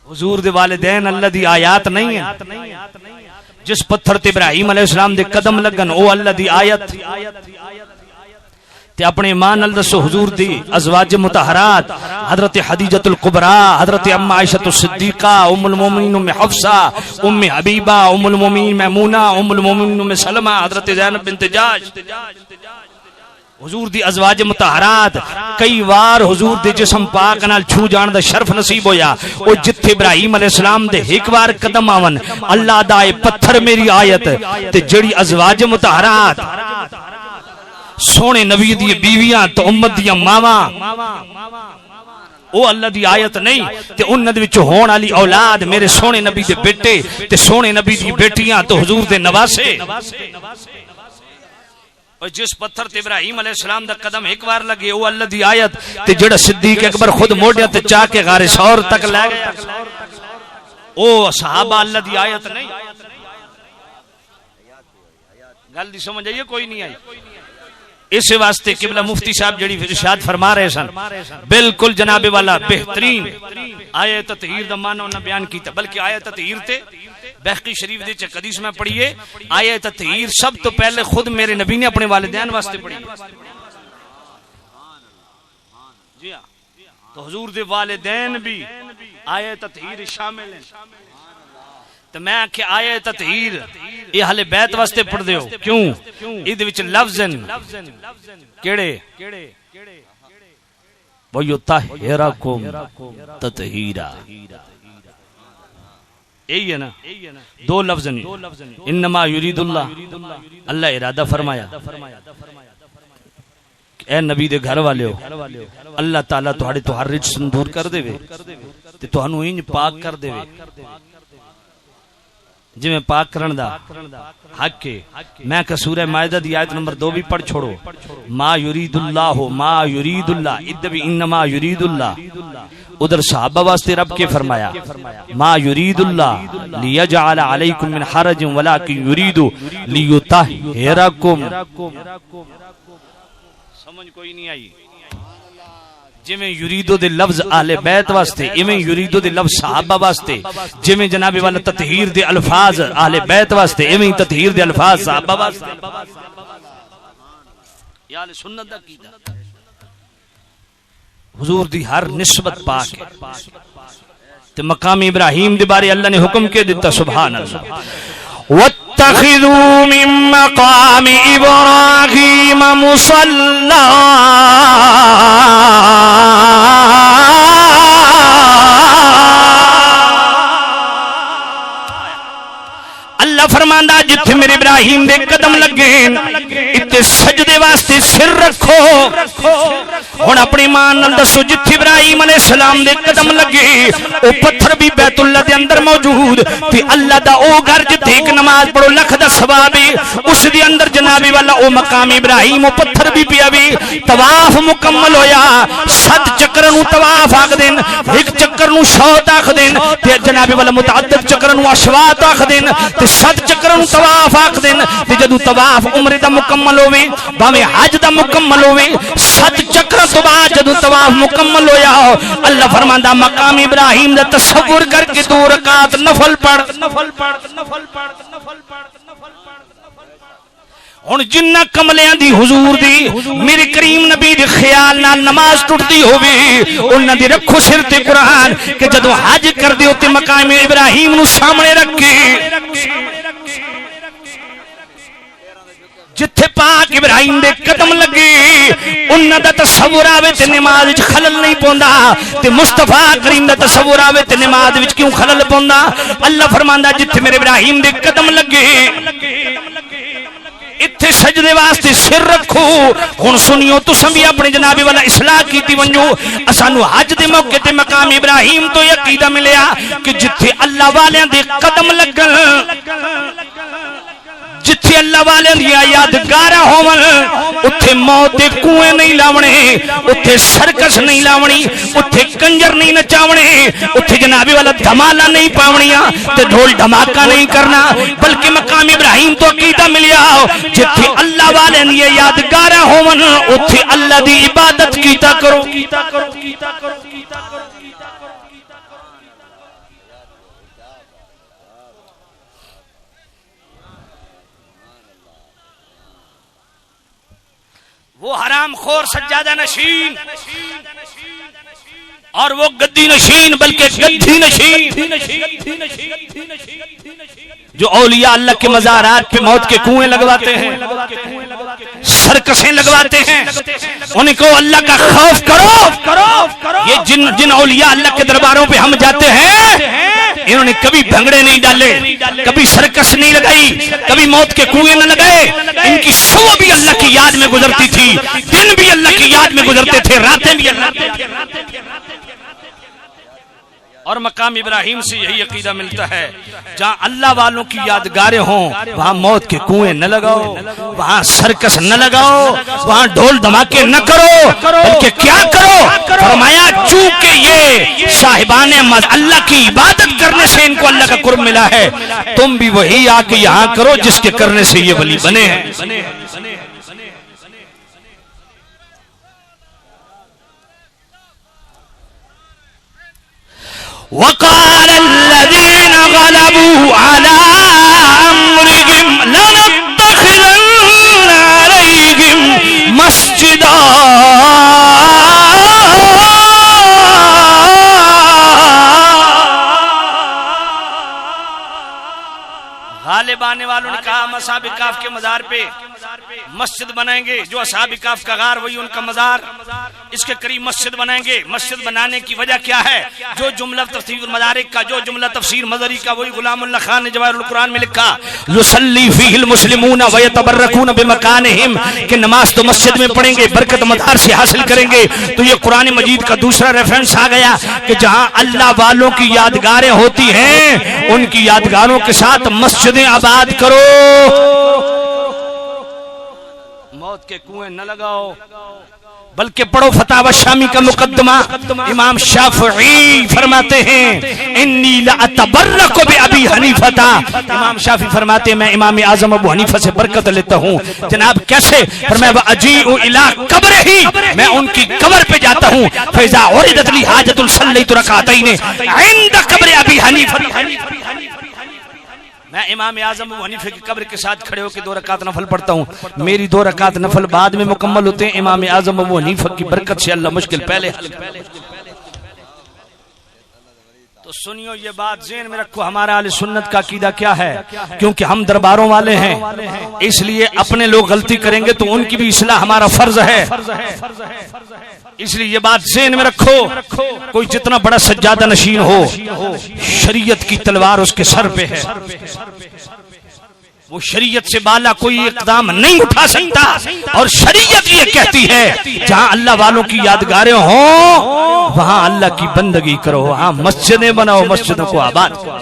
حضور دے والدین اللہ دی آیات نہیں ہیں. جس پتھر تے ابراہیم علیہ السلام دے قدم لگن او اللہ دی آیت. تے اپنے ماں نال دسو حضور دی ازواج مطہرات حضرت خدیجۃ الکبریٰ, حضرت ام عائشہ الصدیقہ, ام المومنین ام حفصہ, ام حبیبہ, ام المومنین میمونہ, ام المومنین ام سلمہ, حضرت زینب بنت جاش, حضور دی ازواج مطہرات. کئی وار حضور دے جسم پاک نال چھو جان دا شرف نصیب ہویا. او جتھے ابراہیم علیہ السلام دے ایک بار قدم آون اللہ دا اے پتھر میری آیت. تے جڑی ازواج مطہرات سونے نبی دی بیویاں تو امت دیاں ماواں او اللہ دی آیت نہیں. تے انہاں دے وچ ہون والی اولاد میرے سونے نبی دے بیٹے تے سونے نبی دی بیٹیاں تو حضور دے نواسے. اور جس پتھر تے ابراہیم علیہ السلام دا قدم ایک بار لگے او اللہ دی آیت. تے جڑا صدیق اکبر خود موڈیا تے چا کے غار ثور تک لے گیا او صحابہ اللہ دی آیت نہیں. گل دی سمجھ آئیے کوئی نہیں آئی. اس واسطے قبلہ مفتی صاحب جڑی ارشاد فرما رہے سن بالکل جناب والا بہترین آیت تطہیر دا معنی انہاں بیان کیتا. بلکہ آیت تطہیر تے بہقی شریف دے چ حدیث میں پڑھیے آیت تطہیر سب تو پہلے خود میرے نبی نے اپنے والدین واسطے پڑھی. تو حضور دے والدین بھی آیت تطہیر شامل ہیں. تو میں کہ آیت تطہیر یہ اہل بیت واسطے پڑھ دیو کیوں ادھے وچ لفظن کیڑے وَيُطَهِّرَكُمْ تَطْهِيرًا یہی ہے نا دو لفظ نہیں انما یرید اللہ اللہ ارادہ فرمایا اے نبی دے گھر والے ہو اللہ تعالیٰ تہاڈے تو ہر رجس دور کر دے وے تے تہانوں انج پاک کر دے وے جی میں پاک کرن دا حق کے میں کہ سورہ مائدہ دی آیت نمبر 2 بھی پڑھ چھوڑو ما یرید اللہ ادھر بھی انما یرید اللہ ادھر صحابہ واسطے رب کے فرمایا ما یرید اللہ لیجعل علیکم من حرج ولکن یرید لیطہرکم. سمجھ کوئی نہیں آئی جی میں یریدو دے لفظ اہل بیت واسطے ایویں یریدو دے لفظ صحابہ واسطے جی میں جناب والا تطہیر دے الفاظ اہل بیت واسطے ایویں تطہیر دے الفاظ صحابہ واسطے. یا اہل سنت دا کیدا حضور دی ہر نسبت پاک ہے تے مقام ابراہیم دے بارے اللہ نے حکم کے دیتا سبحان اللہ واتخذوا من مقام ابراہیم مصلی اللہ فرماندا جتھے میرے ابراہیم دے قدم لگے اتے سجدے واسطے سر رکھو. ہن اپنی ماں نال دسو جتھے ابراہیم علیہ السلام دے قدم لگے او پتھر بھی بیت اللہ دے اندر موجود تے اللہ دا او گھر جتھے ایک نماز پڑھو لکھ دا ثواب ہے اس دے اندر جناب والا او مقام ابراہیم او پتھر بھی پیا وی. طواف مکمل ہویا 7 چکر نو طواف آکھ دین ایک چکر نو شوط آکھ دین تے جناب والا متعدد چکر نو اشواط آکھ دین تے 7 چکر نو طواف آکھ دین تے جدوں طواف عمرے دا مکمل ہوے باویں حج دا مکمل ہوے 7 چکر تو بعد جدوں طواف مکمل ہویا اللہ فرماندا مقام ابراہیم دا تصور کر کے 2 رکعت نفل پڑھ. ہن جنہ کملیاں دی حضور دی میرے کریم نبی دے خیال نال نماز ٹٹدی ہووے انہاں دی رکھو سر تے قرآن کہ جدوں حج کر دیو تے مقام ابراہیم نو سامنے رکھ کے جتھے پاک ابراہیم دے قدم لگے انہاں دا تصور آوے تے نماز وچ خلل نہیں پوندا تے مصطفیٰ کریم دا تصور آوے تے نماز وچ کیوں خلل پوندا. اللہ فرماندا جتھے میرے ابراہیم دے قدم لگے اتھے سجدے واسطے سر رکھو. ہن سنیو تساں بھی اپنے جناب والا اصلاح کیتی ونجو اسانو حج دے موقع تے مقام ابراہیم تو یہ عقیدہ ملیا کہ جتھے اللہ والیاں دے قدم لگن جتھے اللہ والے دیا یادگار ہون اتھے موت دے کنویں نہیں لاونے اتھے سرکس نہیں لاونی اتھے کنجر نہیں نچاونے اتھے جنابی والا دھمالا نہیں پاونیاں تے ڈھول دھماکہ نہیں کرنا بلکہ مقام ابراہیم تو عقیدہ ملیا جتھے اللہ والے دیا یادگار ہون اتھے اللہ دی عبادت کیتا کرو. وہ حرام خور سجادہ نشین اور وہ گدی نشین بلکہ گدھی نشین جو اولیاء اللہ کے مزارات پہ موت کے کنویں لگواتے ہیں سرکسیں لگواتے ہیں انہیں کو اللہ کا خوف کرو. یہ جن اولیاء اللہ کے درباروں پہ ہم جاتے ہیں انہوں نے کبھی بھنگڑے نہیں ڈالے کبھی سرکس نہیں لگائی کبھی موت کے کنویں نہ لگائے. ان کی صبح بھی اللہ کی یاد میں گزرتی تھی دن بھی اللہ کی یاد میں گزرتے تھے راتیں بھی اللہ کی. اور مقام ابراہیم سے یہی عقیدہ ملتا ہے جہاں اللہ والوں کی یادگاریں ہوں وہاں موت کے کنویں نہ لگاؤ وہاں سرکس نہ لگاؤ وہاں ڈھول دھماکے نہ کرو بلکہ کیا کرو فرمایا چونکہ یہ صاحبان اللہ کی عبادت کرنے سے ان کو اللہ کا قرب ملا ہے تم بھی وہی آ کے یہاں کرو جس کے کرنے سے یہ ولی بنے ہیں. وقال الذين غلبوا على أمرهم لنتخذن عليهم مسجدا غالب آنے والوں نے کہا ہم اصحاب کہف کے مزار پہ مسجد بنائیں گے، جو اصحاب کہف کا غار وہی ان کا مزار، اس کے قریب مسجد بنائیں گے۔ مسجد بنانے کی وجہ کیا ہے؟ جو جملہ تفسیر المدارک کا، جو جملہ تفسیر مظہری کا، وہی غلام اللہ خان نے جواہر القرآن میں لکھا، یصلی فیہ المسلمون ویتبرکون بمکانہم، کہ نماز تو مسجد میں پڑھیں گے، برکت مدار سے حاصل کریں گے۔ تو یہ قرآن مجید کا دوسرا ریفرنس آ گیا کہ جہاں اللہ والوں کی یادگاریں ہوتی ہیں ان کی یادگاروں کے ساتھ مسجدیں آباد کرو، موت کے کنویں نہ لگاؤ، بلکہ پڑھو فتاوی شامی کا مقدمہ۔ امام شافعی فرماتے ہیں انی لاتبرک بابی حنیفہ، امام شافعی فرماتے ہیں میں امام اعظم ابو حنیفہ سے برکت لیتا ہوں۔ جناب کیسے؟ فرمایا واجیء الی قبرہ، میں ان کی قبر پہ جاتا ہوں، فاذا عرضت لی حاجۃ صلیت رکعتین عند قبر ابی حنیفہ، میں امام اعظم ابو حنیفہ کی قبر کے ساتھ کھڑے ہو کے 2 رکعت نفل پڑھتا ہوں۔ میری 2 رکعت نفل بعد میں مکمل ہوتے ہیں، امام اعظم ابو حنیفہ کی برکت سے اللہ مشکل پہلے حل کرے۔ تو سنیو یہ بات ذہن میں رکھو، ہمارا اہل سنت کا عقیدہ کیا ہے؟ کیونکہ ہم درباروں والے ہیں، اس لیے اپنے لوگ غلطی کریں گے تو ان کی بھی اصلاح ہمارا فرض ہے، اس لیے یہ بات ذہن میں رکھو۔ کوئی جتنا بڑا سجادہ نشین ہو، شریعت کی تلوار اس کے سر پہ ہے، وہ شریعت سے بالا کوئی اقدام نہیں اٹھا سکتا، اور شریعت یہ کہتی ہے جہاں اللہ والوں کی یادگاریں ہوں وہاں اللہ کی بندگی کرو، وہاں مسجدیں بناؤ، مسجدوں کو آباد کرو۔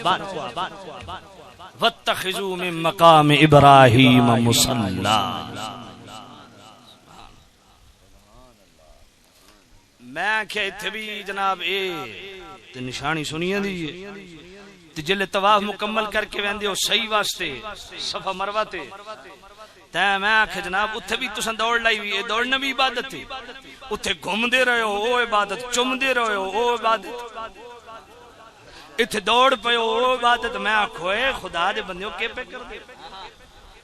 واتخذوا من مقام ابراہیم مصلی، میں کہ اتھے بھی جناب تے نشانی سنیے دی تے جلے طواف مکمل کر کے ویندے ہو صحیح واسطے صفا مروہ تے میں کہ جناب اتھے بھی تساں دوڑ لائی ہوئی ہے، دوڑنا بھی عبادت ہے، اتھے گھوم دے رہے ہو او عبادت، چم دے رہے ہو او عبادت، اتھے دوڑ پے ہو او عبادت۔ میں آکھوئے خدا دے بندے ہو کے پہ کر دے،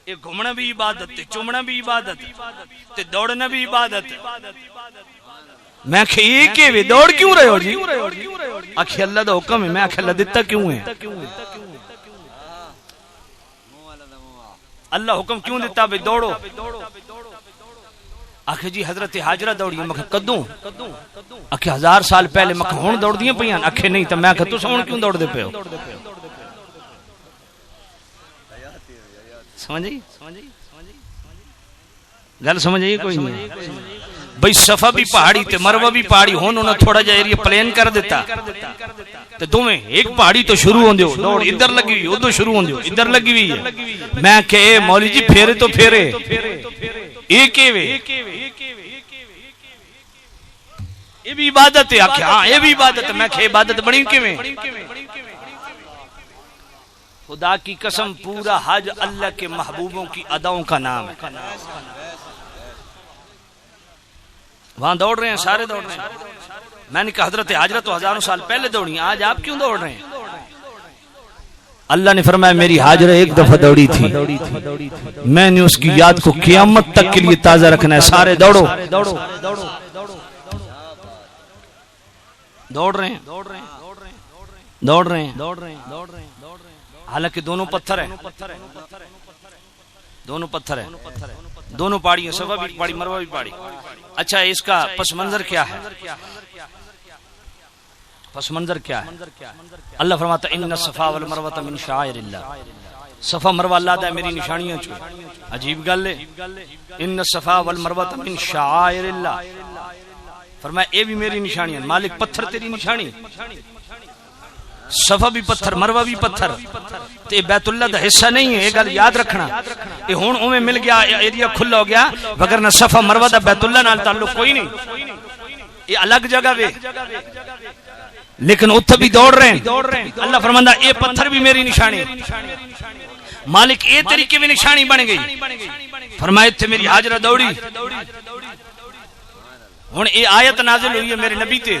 یہ گھومنا بھی عبادت تے چمنا بھی عبادت تے دوڑنا بھی عبادت۔ میں کہ ایک ہے دوڑ کیوں رہے ہو جی؟ آکھے اللہ دا حکم ہے، میں آکھے اللہ دیتا کیوں ہے؟ اللہ حکم کیوں دیتا بھئی دوڑو؟ آکھے جی حضرت حاجرہ دوڑی، میں کہ کدوں؟ آکھے 1000 سال پہلے میں کہ ہون دوڑ دیئے پیان؟ آکھے نہیں، تو میں کہ تو سون کیوں دوڑ دے پہ ہو؟ سمجھئی؟ گل سمجھئی کوئی نہیں؟ بھئی صفا بھی پہاڑی تے مروہ بھی پہاڑی ہون، انہوں تھوڑا جا ایریا پلین کر دیتا تے دومیں ایک پہاڑی تو شروع ہوں دیو، دوڑ ادھر لگی ہوئی ادھر شروع ہوں دیو، ادھر لگی ہوئی ہے۔ میں کہ اے مولی جی پھیرے تو پھیرے ایک وے، یہ بھی عبادت ہے؟ آکھے ہاں یہ بھی عبادت ہے۔ میں کہ عبادت بڑی کے میں؟ خدا کی قسم پورا حج اللہ کے محبوبوں کی اداؤں کا نام ہے، وہاں دوڑ رہے ہیں، سارے دوڑ رہے ہیں۔ میں نے کہا حضرت حاجرہ تو 1000 سال پہلے دوڑی ہیں، آج آپ کیوں دوڑ رہے ہیں؟ اللہ نے فرمایا میری حاجرہ ایک دفعہ دوڑی تھی، میں نے اس کی یاد کو قیامت تک کے لیے تازہ رکھنا ہے، سارے دوڑو۔ دوڑ رہے ہیں، دوڑ رہے ہیں، حالانکہ دونوں پتھر ہیں، دونوں پتھر ہیں، دونوں پہاڑی ہیں، صفا بھی پہاڑی مروہ بھی پہاڑی۔ اچھا اس کا پس منظر کیا ہے؟ پس منظر کیا ہے؟ اللہ فرماتا ان الصفا والمروہ من شعائر اللہ، صفا مروہ اللہ دا میری نشانیاں چھو۔ عجیب گل ہے، ان الصفا والمروہ من شعائر اللہ، فرمایا اے بھی میری نشانیاں، مالک پتھر تیری نشانی، صفا بھی پتھر مروہ بھی پتھر، تے بیت اللہ دا حصہ نہیں ہے، یہ گل یاد رکھنا۔ یہ ہون اویں مل گیا، ایریا کھلا ہو گیا، وگرنہ صفا مروہ دا بیت اللہ نال تعلق کوئی نہیں، یہ الگ جگہ وے، لیکن اتھے بھی دوڑ رہے ہیں۔ اللہ فرماندا اے پتھر بھی میری نشانی، مالک اے طریقے میں نشانی بن گئی، فرمایا تے میری حاجرہ دوڑی۔ ہن اے آیت نازل ہوئی ہے میرے نبی تے،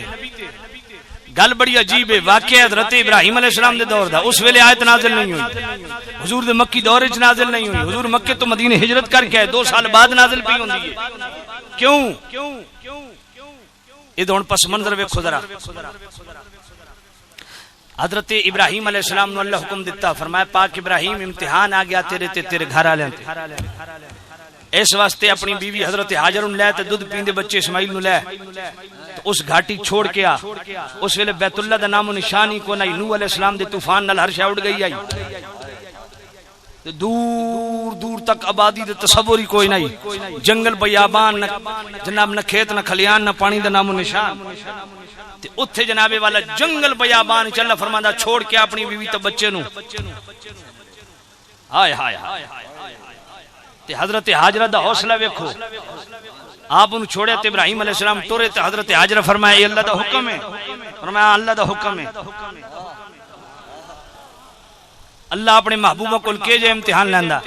گل بڑی عجیب ہے، واقعہ حضرت ابراہیم علیہ السلام دے دور دا، اس ویلے آیت نازل نہیں ہوئی، حضور دے مکی دور وچ نازل نہیں ہوئی، حضور مکے تو مدینے ہجرت کر کے 2 سال بعد نازل پئی ہوندی ہے۔ کیوں؟ یہ ہن پس منظر ویکھو ذرا، حضرت ابراہیم علیہ السلام نے اللہ حکم دیتا، فرمایا پاک ابراہیم امتحان آ گیا تیرے تے تیرے گھر والے اس واسطے اپنی بیوی حضرت ہاجر نوں لے تے دودھ پیندے بچے اسماعیل نوں لے تو اس گھاٹی چھوڑ کے آ. اس ویلے بیت اللہ دا نام و نشان ہی کوئی نہیں. نوح علیہ السلام دے طوفان نال ہر شے اڑ گئی آئی، دور دور تک آبادی دے تصور ہی کوئی نہیں، جنگل بیابان، نہ جناب نہ کھیت نہ کھلیان نہ پانی دا نام و نشان. تے اوتھے جناب والا جنگل بیابان چ اللہ فرماندا چھوڑ کے اپنی بیوی تے بچے نو. ہائے ہائے ہائے تے حضرت ہاجرہ دا حوصلہ ویکھو، آپ انہوں چھوڑے تے ابراہیم علیہ السلام ٹورے تے حضرت ہاجرہ فرمایا اے اللہ دا حکم ہے، فرمایا اللہ دا حکم ہے. اللہ اپنے محبوبہ کو کے جے امتحان لیندا.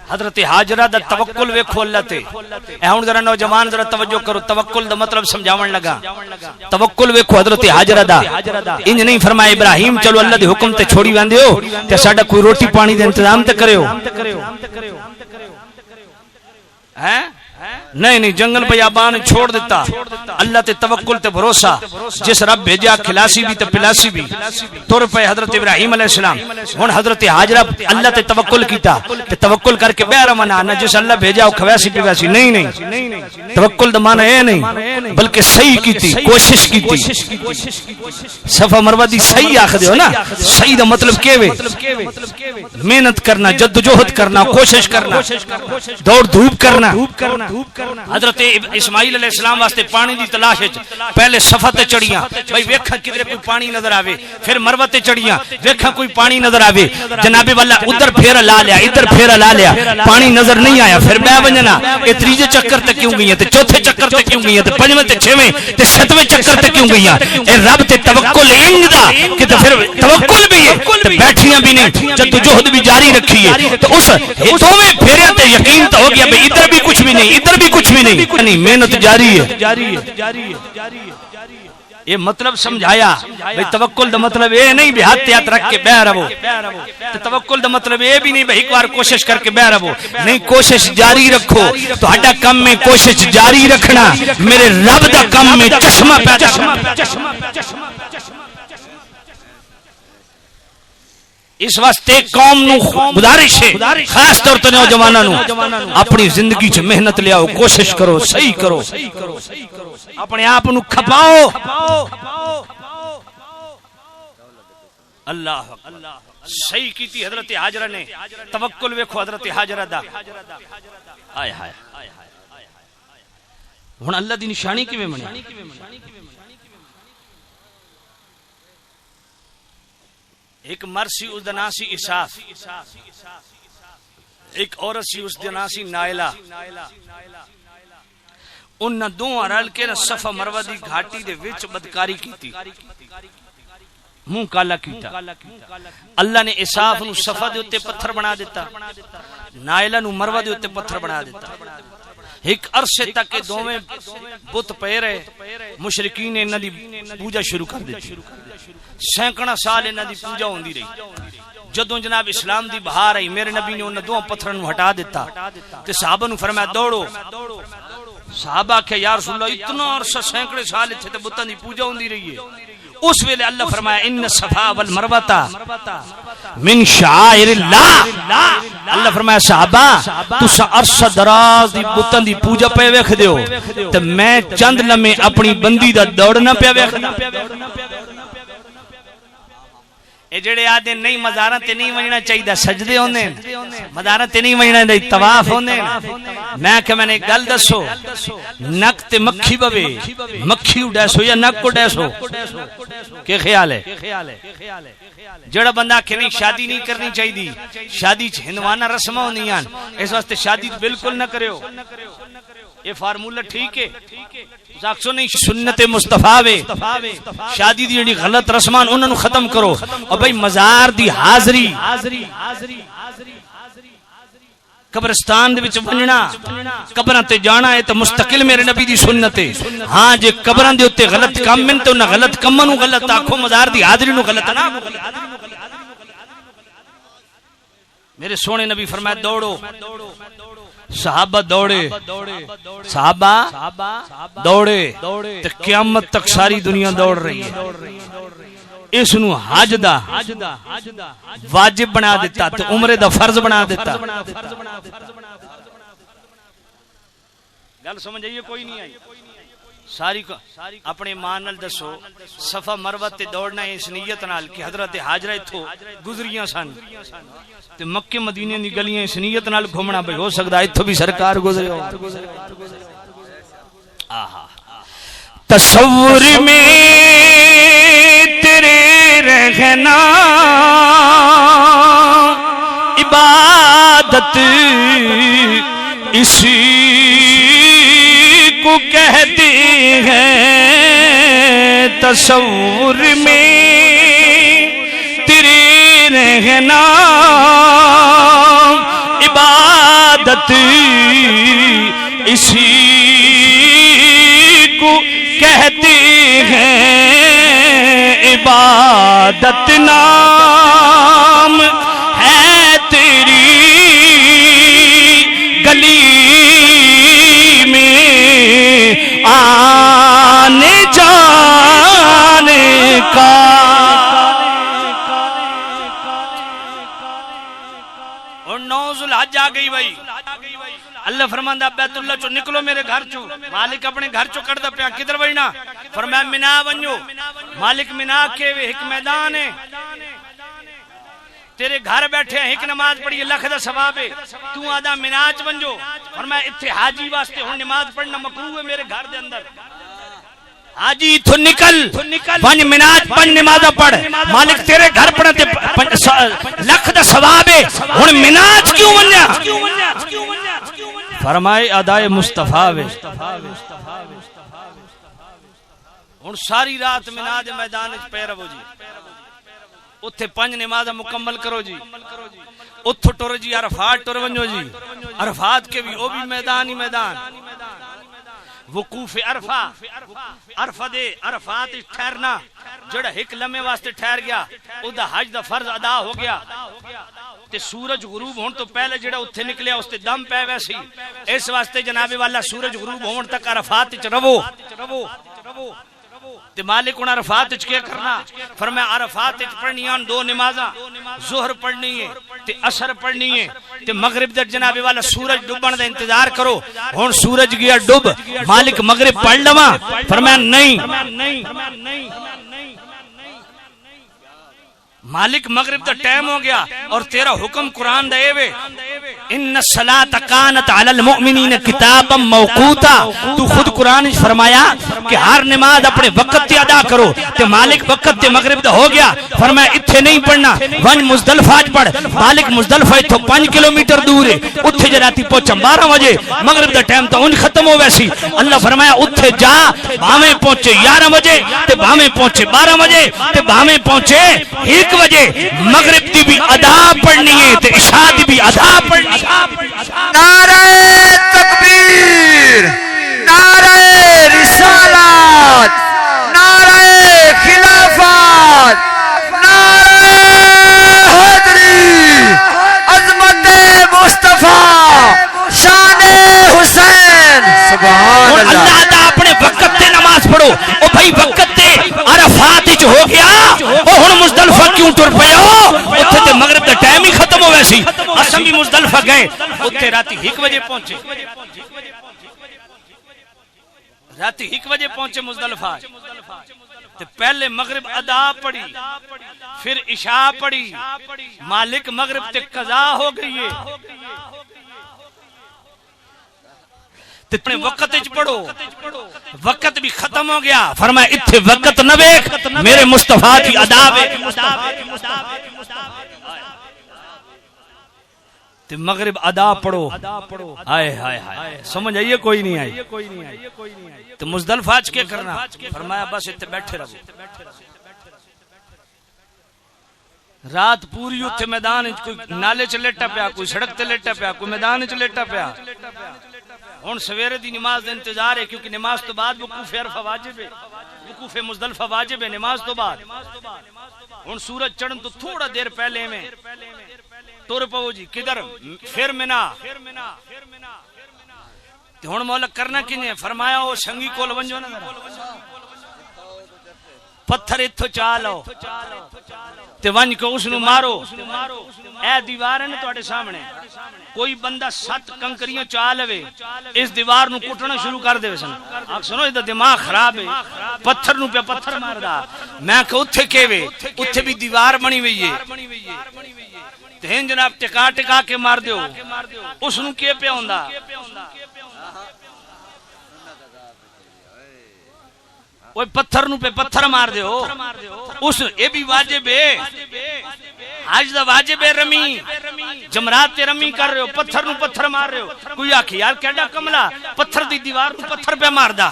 حضرت ہاجرہ دا توکل ویکھو اللہ تے. اے ہن ذرا نوجوان ذرا توجہ کرو، توکل دا مطلب سمجھاون لگا. توکل ویکھو حضرت ہاجرہ دا. انج نہیں فرمایا ابراہیم چلو اللہ دے حکم تے چھوڑی ویندے ہو تے ساڈا کوئی روٹی پانی دا انتظام تے کریو. ہیں نہیں نہیں، جنگل بیابان چھوڑ دیتا. اللہ تے توکل تے بھروسہ، جس رب بھیجا کھلاسی بھی تے پلاسی بھی. تر پے حضرت ابراہیم علیہ السلام. ہن حضرت ہاجرہ اللہ تے توکل کیتا تے توکل کر کے بے رمنا نہ جس اللہ بھیجا او کھواسی پلاسی نہیں نہیں. توکل دا معنی اے نہیں بلکہ صحیح کیتی، کوشش کیتی. صفا مروہ دی صحیح آکھدے ہو نا، صحیح دا مطلب کیویں محنت کرنا، جدوجہد کرنا، کوشش کرنا، دوڑ دھوپ کرنا. حضرت اسماعیل علیہ السلام واسطے پانی دی تلاش وچ پہلے صفا تے چڑھیاں، بھئی ویکھا کدھر کوئی پانی نظر آوے. پھر مروہ تے چڑھیاں، ویکھا کوئی پانی نظر آوے. جناب والا ادھر پھیرا لا لیا، ادھر پھیرا لا لیا، پانی نظر نہیں آیا. پھر بے ونجنا اے تریجے چکر تے کیوں گئی تے چوتھے چکر تے کیوں گئی تے پنجویں تے چھویں تے ستویں چکر تے کیوں گئی. اے رب تے توکل انج دا کہ تے پھر توکل بھی ہے تے بیٹھیاں بھی نہیں، جدوجہد بھی جاری رکھی ہے. تو اس دوویں پھیرے تے یقین تو ہو گیا بھئی ادھر بھی کچھ بھی نہیں، ادھر بھی کچھ بھی نہیں، محنت جاری ہے. یہ مطلب سمجھایا بھئی توکل دا مطلب اے نہیں بھی ہاتھ ہاتھ رکھ کے بہ رہو. توکل دا مطلب اے بھی نہیں بھئی ایک بار کوشش کر کے بہ رہو. نہیں، کوشش جاری رکھو. تو ہڈا کم میں کوشش جاری رکھنا، میرے رب دا کم میں چشمہ پیدا کرنا. اس واسطے قوم نو گزارش ہے، خاص طور تے نوجواناں نو اپنی زندگی چ محنت لیاؤ، کوشش کرو، صحیح کرو، اپنے آپ نو کھپاؤ. اللہ صحیح کیتی حضرت ہاجرہ نے. توکل ویکھو حضرت ہاجرہ دا. ہائے ہائے ہن اللہ دی نشانی کیویں بنی. ایک مرد سی اس دا نام سی اساف، ایک عورت سی اس دا نام سی نائلہ. انہاں دوواں رل کے صفا مروہ دی گھاٹی دے وچ بدکاری کیتی، منہ کالا کیتا. اللہ نے اساف نو صفا دے اوتے پتھر بنا دیتا، نائلہ نو مروہ دے اوتے پتھر بنا دیتا. ایک عرصے تک دوویں بت پے رہے. مشرکین نے انہاں دی پوجا شروع کر دیتی. سینکڑا سال انہاں دی پوجا ہوندی رہی. جدوں جناب اسلام دی بہار آئی، میرے نبی نے انہاں دوواں پتھراں نو ہٹا دیتا تے صحابہ نو فرمایا دوڑو. صحابہ کہ یا رسول اللہ اتنا عرصہ سینکڑے سال ایتھے تے بتاں دی پوجا ہوندی رہی ہے. اس ویلے اللہ فرمایا ان الصفا والمروہ من شعائر اللہ. اللہ فرمایا صحابہ تساں عرصہ دراز دی بتاں دی پوجا پے ویکھ دیو تے میں چند لمحے اپنی بندی دا دوڑنا پیا ویکھدا. اے جڑے آدھے نہیں مزاراں تے نہیں ونجنا چاہیے، سجدے ہوندے مزاراں تے نہیں ونجنا چاہیے، طواف ہوندے. میں کہ میں نے گل دسو، نک تے مکھی بوے، مکھی اڈیسو یا نک اڈیسو، کہ خیال ہے؟ جڑا بندہ کہ نہیں شادی نہیں کرنی چاہیے، شادی چ ہندوانہ رسماں ہوندیاں، اس واسطے شادی بالکل نہ کرو. یہ فارمولا ٹھیک ہے؟ ساکسو نہیں، سنت مصطفیٰ وے. شادی دی جڑی غلط رسمان انہاں نو ختم کرو. اور بھئی مزار دی حاضری، قبرستان دے وچ ونجنا، قبراں تے جانا ہے تے مستقل میرے نبی دی سنت ہے. ہاں جے قبراں دے اوتے غلط کام من تے انہاں غلط کماں نو غلط آکھو، مزار دی حاضری نو غلط نہ. میرے سونے نبی فرمایا دوڑو. صحابہ دوڑے، صحابہ دوڑے تے قیامت تک ساری دنیا دوڑ رہی ہے. اس نو حج دا واجب بنا دیتا تے عمرے دا فرض بنا دیتا. گل سمجھ آئیے کوئی نہیں آئی؟ ساری اپنے ایمان نال دسو صفا مروہ تے دوڑنا اس نیت نال کہ حضرت ہاجرہ اتھوں گزریاں سن تے مکے مدینے دی گلیاں اس نیت نال گھومنا بھئی ہو سکدا اتھوں بھی سرکار گزرے ہو. آہا تصور میں تیرے رہنا عبادت اسی کو کہتے ہیں. تصور میں تیرے رہنا عبادت اسی کو کہتے ہیں. عبادت نام ہے تیری گلی میں آنے جانے کا. اور 9 ذوالحج آ گئی بھائی. اللہ فرماندا بیت اللہ چو نکلو میرے گھر چو. مالک اپنے گھر چو کڑدا پیا کدھر وڑنا؟ فرمایا مینا ونجو. مالک مینا کے ایک میدان ہے تیرے گھر بیٹھے ہیں ایک نماز پڑھی لکھ دا ثواب ہے تو آدھا مینا چ ونجو. فرمایا اتھے حاجی واسطے ہن نماز پڑھنا مکروہ ہے میرے گھر دے اندر. حاجی تو نکل پنج مناج پنج نمازاں پڑھ. مالک تیرے گھر پڑھن تے لکھ دا ثواب ہے ہن مناج کیوں ونجا؟ فرمائے ادائے مصطفیٰ وے. ہن ساری رات مناج میدان وچ پے رہو جی. اتھے 5 نمازاں مکمل کرو جی. اتھو ٹر جی عرفات ٹر ونجو جی. عرفات کے بھی او بھی میدان ہی میدان. وقوف عرفہ عرفہ دے عرفات ٹھہرنا جڑا ایک لمحے واسطے ٹھہر گیا او دا حج دا فرض ادا ہو گیا. تے سورج غروب ہون تو پہلے جڑا اتھے نکلیا اس تے دم پے ویسی. اس واسطے جناب والا سورج غروب ہون تک عرفات وچ رہو. تے مالک انہاں عرفات وچ کیا کرنا؟ فرمایا عرفات وچ پڑھنیاں 2 نمازاں. ظہر پڑھنی ہے تے عصر پڑھنی ہے تے مغرب دے جناب والا سورج ڈوبن دا انتظار کرو. ہن سورج گیا ڈوب. مالک مغرب پڑھ لواں؟ فرمایا نہیں. مالک مغرب دا ٹائم ہو گیا اور تیرا حکم قرآن دا اے وے ان الصلاۃ کانت علی المؤمنین کتابا موقوتا. تو خود قرآن نے فرمایا کہ ہر نماز اپنے وقت تے ادا کرو. تے مالک وقت تے مغرب دا ہو گیا. فرمایا اتھے نہیں پڑھنا ون مزدلفہ پڑھ. مالک مزدلفہ تو 5 کلومیٹر دور ہے. اتھے جراتی پہنچا 12 بجے مغرب دا ٹائم تو ان ختم ہو ویسی. اللہ فرمایا اتھے جا بھاویں پہنچے 11 بجے تے بھاویں پہنچے 12 بجے تے بھاویں پہنچے 1 بجے. مغرب دی بھی ادا پڑھنی ہے تے عشاء دی بھی ادا پڑھنی ہے. نعرہ تکبیر، نعرہ رسالت، نعرہ خلافت، نعرہ حیدری، عظمت مصطفیٰ، شان حسین. سبحان اللہ. اللہ دا اپنے وقت تے نماز پڑھو. او بھائی وقت تے عرفات وچ ہو گیا او ہن مزدلفہ کیوں ٹر پئے ہو؟ اوتھے تے مغرب دا ٹائم ہی ختم ہو ویسی. اسم بھی مزدلفہ گئے اوتھے راتی 1 بجے پہنچے. راتی 1 بجے پہنچے مزدلفہ. تے پہلے مغرب ادا پڑھی پھر عشاء پڑھی. مالک مغرب تے قضا ہو گئی ہے. وقت پڑھو وقت بھی ختم ہو گیا. فرمایا اتھے وقت نہ ویکھ میرے مصطفیٰ کی ادا ویکھ. تے مغرب ادا پڑھو. ہائے ہائے ہائے سمجھ آئیے کوئی نہیں آئی؟ تو مزدلفہ آج کیا کرنا؟ فرمایا بس اتھے بیٹھے رہو. رات پوری اتھے میدان کوئی نالے چ لیٹا پیا, کوئی سڑک تے لیٹا پیا, کوئی میدان چ لیٹا پیا. ہن سویرے دی نماز دا انتظار ہے کیونکہ نماز تو بعد وقوف عرفہ واجب ہے, وقوف مزدلفہ واجب ہے نماز تو بعد. ہن سورج چڑھن تو تھوڑا دیر پہلے میں تر پو جی کدھر پھر منا. ہن مولا کرنا کنے؟ فرمایا او سنگی کول ونجو نا پتھر اتھو چالو تے ونج کو اس نو مارو اے دیوار ہے نا تواڈے سامنے کوئی بندہ 7 کنکریاں چا لوے اس دیوار نو کٹنا شروع کر دے سن آکھ سنو اس دا دماغ خراب ہے پتھر نو پہ پتھر ماردا میں کہ اوتھے کیوے اوتھے بھی دیوار بنی ہوئی ہے تے جناب ٹکا ٹکا کے مار دیو اس نو کی پہ ہوندا وہ پتھر نو پہ پتھر مار دیو اس اے بھی واجب ہے حج دا واجب ہے رمی جمرات تے رمی کر رہے ہو پتھر نو پتھر مار رہے ہو کوئی آکھی یار کیڑا کملا پتھر دی دیوار نو پتھر پہ ماردا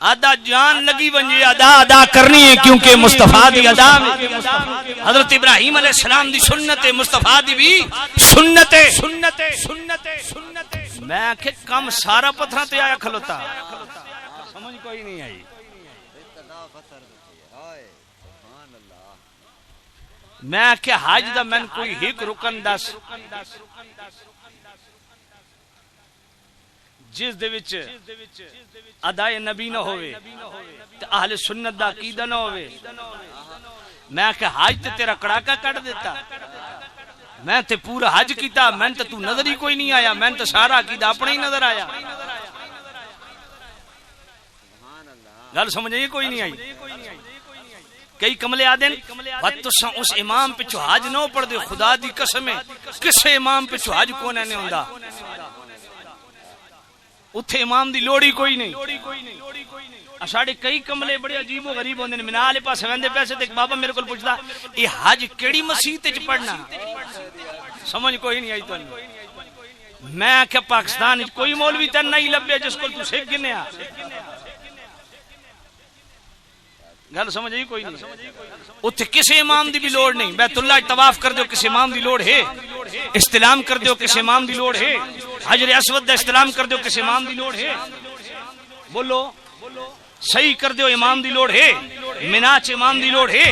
ادا جان لگی ونجے ادا کرنی ہے کیونکہ مصطفیٰ دی ادا حضرت ابراہیم علیہ السلام دی سنت مصطفیٰ دی بھی سنت میں کہ کم سارا پتھراں تے آیا کھلوتا سمجھ کوئی نہیں آئی میں کہ حج دا میں کوئی ایک رکن دس جس دے وچ ادائے نبی نہ ہوئے تے اہل سنت دا عقیدہ نہ ہوئے میں کہ حج تے تیرا کڑاکا کٹ دیتا میں تے پورا حج کیتا میں تے تو نظر ہی کوئی نہیں آیا میں تے سارا عقیدہ اپنا ہی نظر آیا گل سمجھے کوئی نہیں آئی کئی کملے آدن وَتُساں اس امام پچھو حج نہ پڑھ دے خدا دی قسم ہے کس امام پچھو حج کون ہے ہوندا اتھے امام دی لوڑی کوئی نہیں ساڑے کئی کملے بڑے عجیب و غریب ہوندے منا والے پاس ویندے پیسے تے بابا میرے کول پوچھدا اے حج کیڑی مسجد وچ پڑھنا سمجھ کوئی نہیں آئی تو میں کہ پاکستان وچ کوئی مولوی تے نہیں لبے جس کول تو سکھ گنیا گل سمجھ آئی کوئی نہیں اتھے کسی امام دی بھی لوڑ نہیں بیت اللہ طواف کر دیو کسی امام دی لوڑ ہے استلام کر دیو کسی امام دی لوڑ ہے حجر اسود دا استلام کر دیو کسی امام دی لوڑ ہے بولو صحیح کر دیو امام دی لوڑ ہے منا چ امام دی لوڑ ہے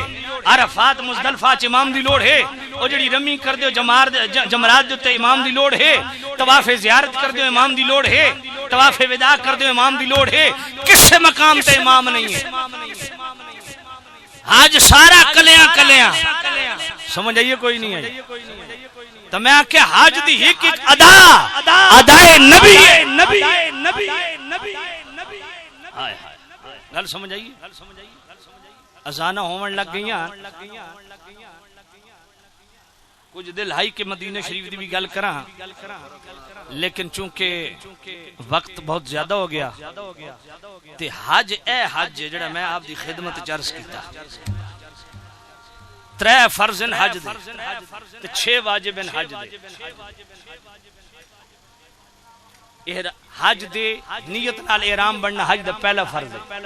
عرفات مزدلفہ چ امام دی لوڑ ہے او جڑی رمی کر دیو جمرات جو تے امام دی لوڑ ہے طواف زیارت کر دیو امام دی لوڑ ہے طواف وداع کر دیو امام دی لوڑ ہے کس مقام تے امام نہیں ہے آج سارا کلیاں سمجھ آئیے کوئی نہیں آئی تو میں کہ حج دی ایک ادائے نبی گل سمجھ آئیے اذانہ ہومن لگ گئیاں کچھ دل ہائی کے مدینہ شریف دی بھی گل کراں لیکن چونکہ وقت بہت زیادہ ہو گیا تے حج اے حج جڑا میں آپ دی خدمت عرض کیتا 3 فرض ہیں حج دے تے 6 واجب ہیں حج دے حج دے نیت نال احرام بننا حج دا پہلا فرض ہے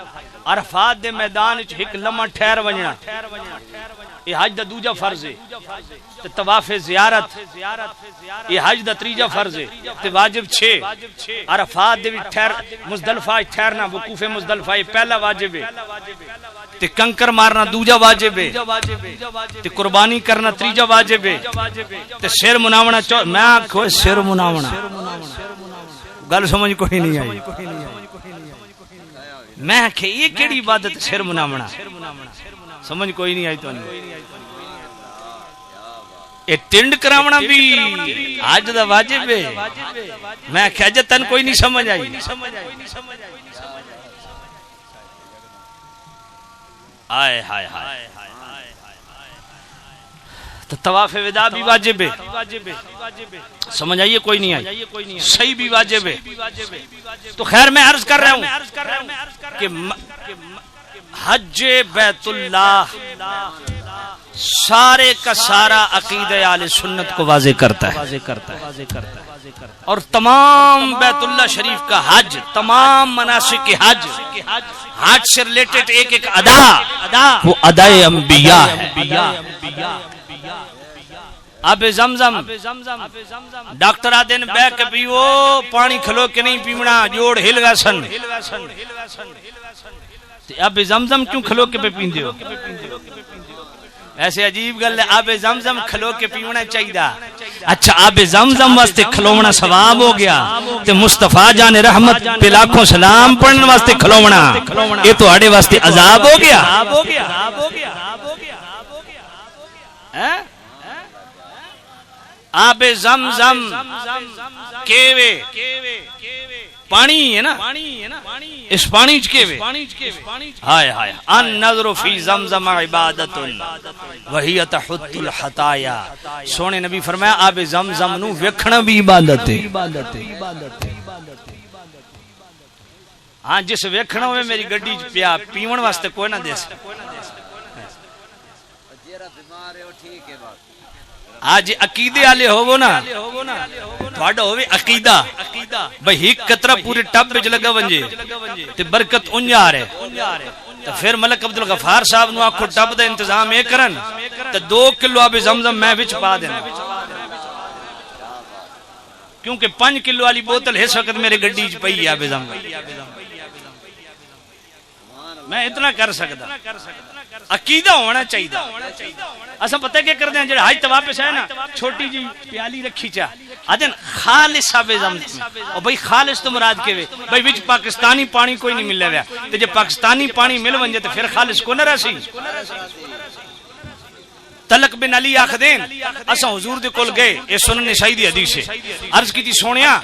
عرفات دے میدان وچ ایک لمحہ ٹھہر وجنا یہ حج دا دوجا فرض ہے تے طواف زیارت یہ حج دا تیجا فرض ہے تے واجب 6 عرفات دے وچ ٹھہر مزدلفہ ٹھہرنا وقوف مزدلفہ یہ پہلا واجب ہے تے کنکر مارنا دوجا واجب ہے تے قربانی کرنا تیجا واجب ہے تے سر مناونا میں کوئی سر مناونا گل سمجھ کوئی نہیں آئی میں کہ یہ کیڑی عبادت سر مناونا سمجھ کوئی نہیں آئی تو یہ ٹنڈ کراونا بھی آج دا واجب ہے میں کہ اج تن کوئی نہیں سمجھ آئی آئے ہائے ہائے تو طواف وداع بھی واجب ہے سمجھ آئیے کوئی نہیں آئی صحیح بھی واجب ہے تو خیر میں عرض کر رہا ہوں کہ حج بیت اللہ سارے کا سارا عقیدہ اہل سنت کو واضح کرتا ہے اور تمام بیت اللہ شریف کا حج تمام مناسک حج سے ریلیٹڈ ایک ایک ادا وہ ادائے انبیاء ہے آب زمزم ڈاکٹر آدن بے کے پیو پانی کھلو کے نہیں پیونا جوڑ ہل گا سن آب زمزم کیوں کھلو کے پہ پیندے ہو ایسے عجیب گل ہے آب زمزم کھلو کے پیونا چاہیے اچھا آب زمزم واسطے کھلونا ثواب ہو گیا تے مصطفیٰ جان رحمت پہ لاکھوں سلام پڑھنے واسطے کھلونا یہ تو آڑے واسطے عذاب ہو گیا. آب زمزم کیوے پانی ہے نا اس پانی کیوے ہائے ہائے ان نظر فی زمزم عبادت وہی تحط الحطایا. سونے نبی فرمایا آب زمزم نو ویکھنا بھی عبادت ہے. ہاں جس ویکھنا ہوئے میری گڈی پیا پیون واسطے کوئی نہ دے سکتا. آج عقیدے والے ہوو نا تھوڑا ہوے عقیدہ بھئی ایک قطرہ پورے ٹب وچ لگا ونجے تے برکت انجا رہے تو پھر ملک عبدالغفار صاحب نو آکھو ٹب دا انتظام اے کرن تے 2 کلو آب زمزم میں وچ پا دینا کیونکہ 5 کلو والی بوتل اس وقت میرے گڈی وچ پئی ہے آب زمزم. میں اتنا کر سکتا عقیدہ ہونا چاہیے. اساں پتہ کیا کرتے ہیں جڑا حج تو واپس ہے نا چھوٹی جی پیالی رکھی چا آدن خالص آب زمزم اور بھئی خالص تو مراد کے بھئی وچ پاکستانی پانی کوئی نہیں مل رہا تے جے پاکستانی پانی مل ونجے تے پھر خالص کو نہ رسی. طلق بن علی آخدین اساں حضور دے کول گئے اے سنن نسائی دی حدیث ہے عرض کیتی سونیا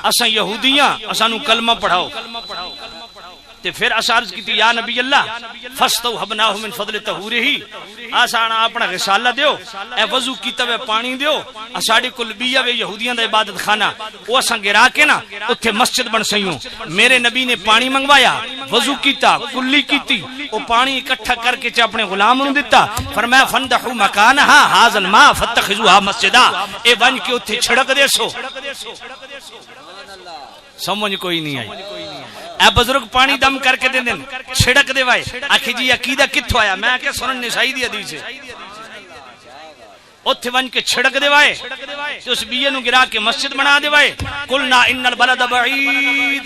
اساں یہودیاں اساں نو کلمہ پڑھاؤ تے پھر عرض کیتی یا نبی اللہ فاستوهبناه من فضل طهوره آسان اپنا رسالہ دیو اے وضو کیتا ہوئے پانی دیو اساڈے کول بیہ وے یہودیاں دا عبادت خانہ او اساں گرا کے نا اوتھے مسجد بن سیوں. میرے نبی نے پانی منگوایا وضو کیتا کلی کیتی او پانی اکٹھا کر کے اپنے غلام نوں دتا فرمایا فندحوا مکانها هذا الماء فاتخذوها مسجدا اے ون کے اوتھے چھڑک دیسو. سمجھ کوئی نہیں آئی. اے بزرگ پانی دم کر کے دین چھڑک دے وائے آکھی جی عقیدہ کتھوں آیا میں کہ سنن نسائی دی حدیث ہے اوتھے ون کے چھڑک دے وائے تے اس بیے نو گرا کے مسجد بنا دے وائے. قلنا ان البلد بعید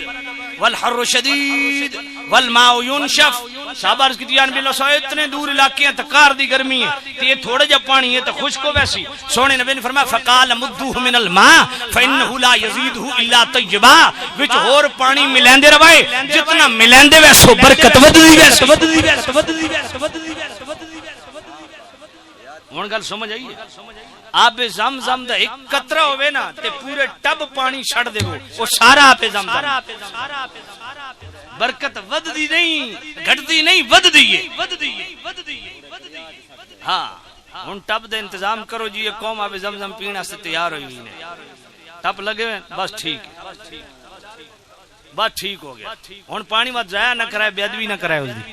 والحر شدید والماء ينشف. صحابہ عرض کیتی یا نبی اللہ صلی اتنے دور علاقے ہیں تکار دی گرمی ہے تے یہ تھوڑا جا پانی ہے تے خشک ہو ویسی. سونے نبی نے فرمایا فقال مدوه من الماء فانه لا يزيده الا طيبا وچ اور پانی ملیندے روائے جتنا ملیندے ویسو برکت وددی ہن گل سمجھ آئی ہے. آب زمزم دا ایک قطرہ ہوئے نا تے پورے ٹب پانی چھڑ دے وہ سارا آب زمزم برکت وددی نہیں گھٹدی نہیں وددی ہے. ہاں ہن ٹب دا انتظام کرو جی یہ قوم آب زمزم پینا سے تیار ہوئی ہے ٹب لگے ہوئے بس ٹھیک ہے بس ٹھیک ہو گیا. ہن پانی مت ضائع نہ کرائے بے ادبی نہ کرائے اس دی.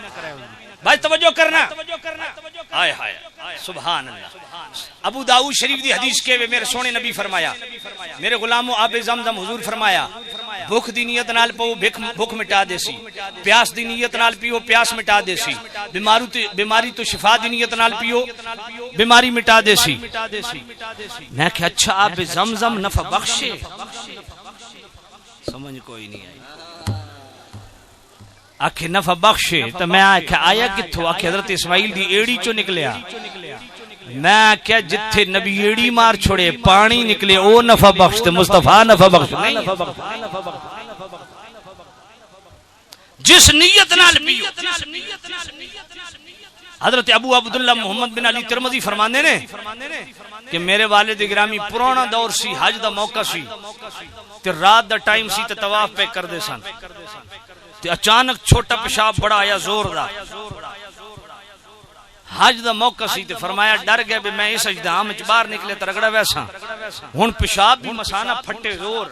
بھائی توجہ کرنا ہائے ہائے سبحان اللہ. ابو داؤد شریف دی حدیث کے میرے سونے نبی فرمایا میرے غلاموں آب زمزم حضور فرمایا بھوک دی نیت نال پو بھوک مٹا دے سی پیاس دی نیت نال پیو پیاس مٹا دے سی بیماری تو شفا دی نیت نال پیو بیماری مٹا دے سی. میں کہ اچھا آب زمزم نفع بخشے سمجھ کوئی نہیں آئی. آکھے نفع بخشے تو میں آیا کتھو آکھے حضرت اسماعیل دی ایڑی چو نکلیا. میں کیا جتھے نبی ایڑی مار چھوڑے پانی نکلے او نفع بخشتے مصطفیٰ نفع بخش نہیں جس نیت نال پیو. حضرت ابو عبداللہ محمد بن علی ترمذی فرمانے نے کہ میرے والد گرامی پرانا دور سی حج دا موقع سی تے رات دا ٹائم سی تے طواف پہ کر دے سن تے اچانک چھوٹا پیشاب بڑا آیا زور دا حج دا موقع سی تے فرمایا ڈر گئے بھی میں اس اجدام وچ باہر نکلے تے رگڑا ویسا ہن پیشاب بھی مسانہ پھٹے زور.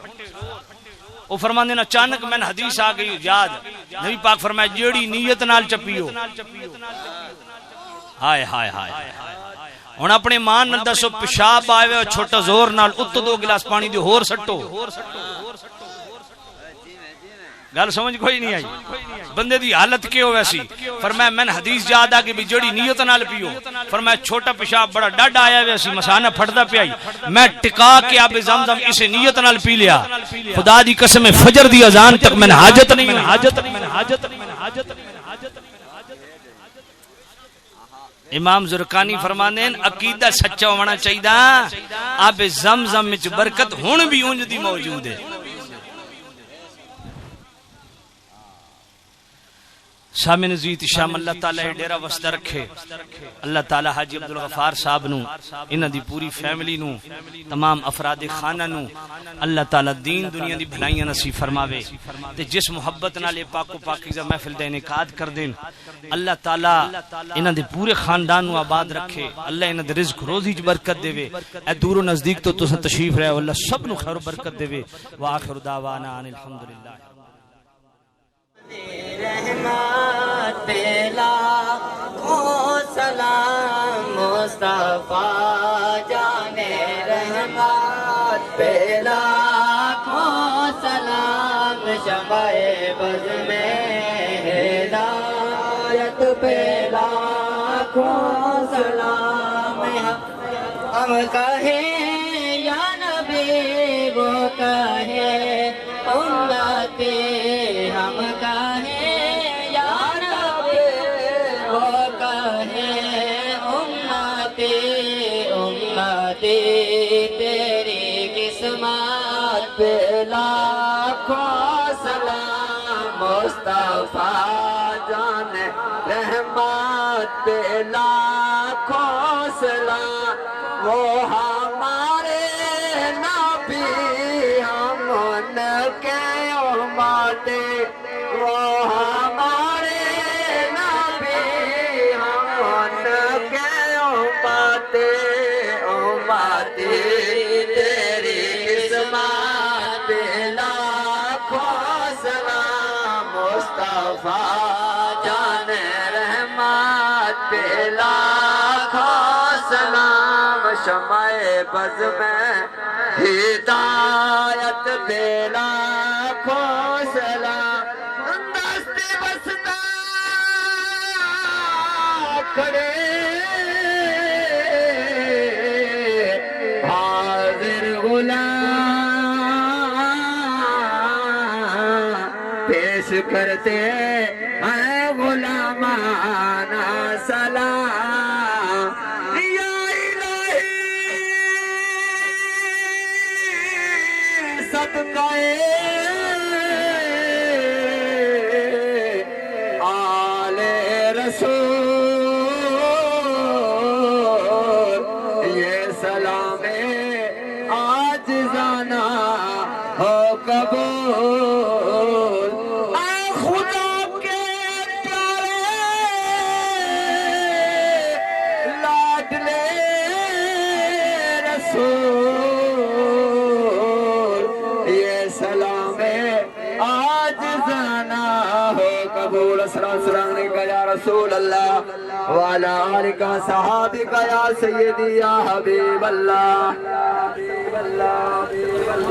وہ فرماندے نا اچانک میں حدیث آ گئی یاد نبی پاک فرمایا جیڑی نیت نال چپیو ہائے ہائے ہائے ہن اپنے مان نال دسو پیشاب آوے چھوٹا زور نال اتو 2 گلاس پانی دی ہور سٹو. گل سمجھ کوئی نہیں آئی. بندے دی حالت کیوں ویسی فرمایا میں حدیث یاد آ کہ بھی جڑی نیت نال پیو فرمایا چھوٹا پیشاب بڑا ڈڈ آیا ویسی مسانہ پھٹدا پیا میں ٹکا کے آب زمزم اسے نیت نال پی لیا. خدا دی قسم فجر دی اذان تک میں حاجت نہیں امام زرقانی فرماندے ہیں عقیدہ سچا ہونا چاہیے آب زمزم وچ برکت ہن بھی اونج دی موجود ہے شام نزیت شام اللہ تعالیٰ ڈیرا وسطہ رکھے اللہ تعالیٰ حاجی عبدالغفار صاحب نو انہ دی پوری فیملی نو تمام افراد خانہ نو اللہ تعالیٰ دین دنیا دی بھلائیاں نصیب فرماوے تے جس محبت نالے پاک و پاکیزہ محفل دے انعقاد کر دیں اللہ تعالیٰ انہ دے پورے خاندان نو آباد رکھے اللہ انہ دے رزق روزی برکت دے وے اے دور و نزدیک تو تسا تشریف رہے اللہ سب نو خیر و برکت دے وے وآخر دعوانا ان الحمدللہ رحمت پہلا کو سلام مصطفیٰ جانے رحمت پہلا کو سلام شمع بز میں ہدایت پہلا کو سلام ہم کہیں یا نبی وہ کہیں امتی ہم کہیں یا نبی وہ کہیں امتی امتی تیری قسمت پہ لاکھوں سلام مصطفیٰ جان رحمت پہ لاکھوں سلام وہ ہمارے نبی ہم ان کے امتی وہ ہمارے نبی ہم ان کے امتی امتی تیری قسمت پہ لاکھوں سلام مصطفیٰ جان رحمت پہ لاکھوں سلام شمع بز میں ہدایت پہ لاکھوں سلام دست بستا کھڑے حاضر غلام پیش کرتے ہیں غلامانہ سلام یا الہی صدقہ آل رسول یہ سلام عاجزانہ ہو قبول اے خدا کے پیارے لاڈلے رسول یہ سلام عاجزانہ ہو قبول اسران کا یا رسول اللہ وعلا آلکا صحابکا یا سیدی یا حبیب اللہ رب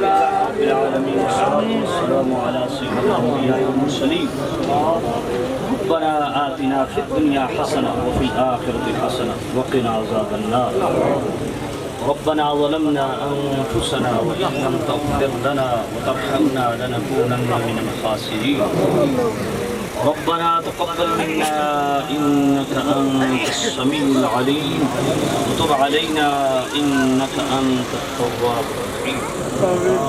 العالمین السلام علی سید الانبیاء والمرسلین ربنا آتنا فی الدنیا حسنہ وفی الآخرة حسنہ وقنا عذاب النار ربنا ظلمنا أنفسنا وإن لم تغفر لنا وترحمنا لنكونن من الخاسرين ربنا تقبل منا إنك أنت السميع العليم وتب علينا إنك أنت التواب الرحيم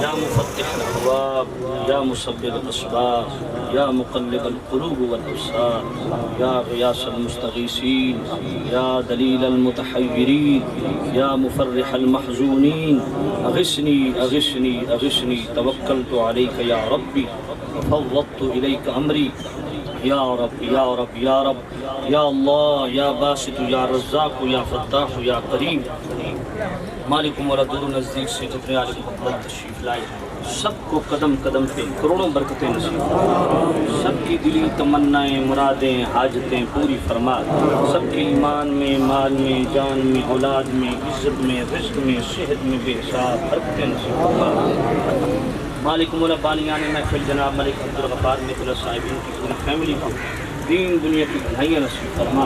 يا مفتح الأبواب يا مسبب الأسباب يا مقلب القلوب والأبصار يا غياث المستغيثين يا دليل المتحيرين يا مفرح المحزونين أغثني أغثني أغثني توكلت عليك يا ربي وفوضت إليك أمري یا رب یا رب یا رب یا اللہ یا باسط یا رزاق یا فتاح یا کریم مالک مولا دور نزدیک سے جتنے عالم محمد تشریف لائے سب کو قدم قدم پہ کروڑوں برکتیں نصیب سب کی دلی تمنائیں مرادیں حاجتیں پوری فرما سب کے ایمان میں مال میں جان میں اولاد میں عزت میں رزق میں صحت میں بے حساب برکتیں نصیب فرما مالک مولا بانیان محفل جناب ملک عبدالغفار نکلا صاحبین کی پوری فیملی کو دین دنیا کی بھلائیاں نصیب فرما،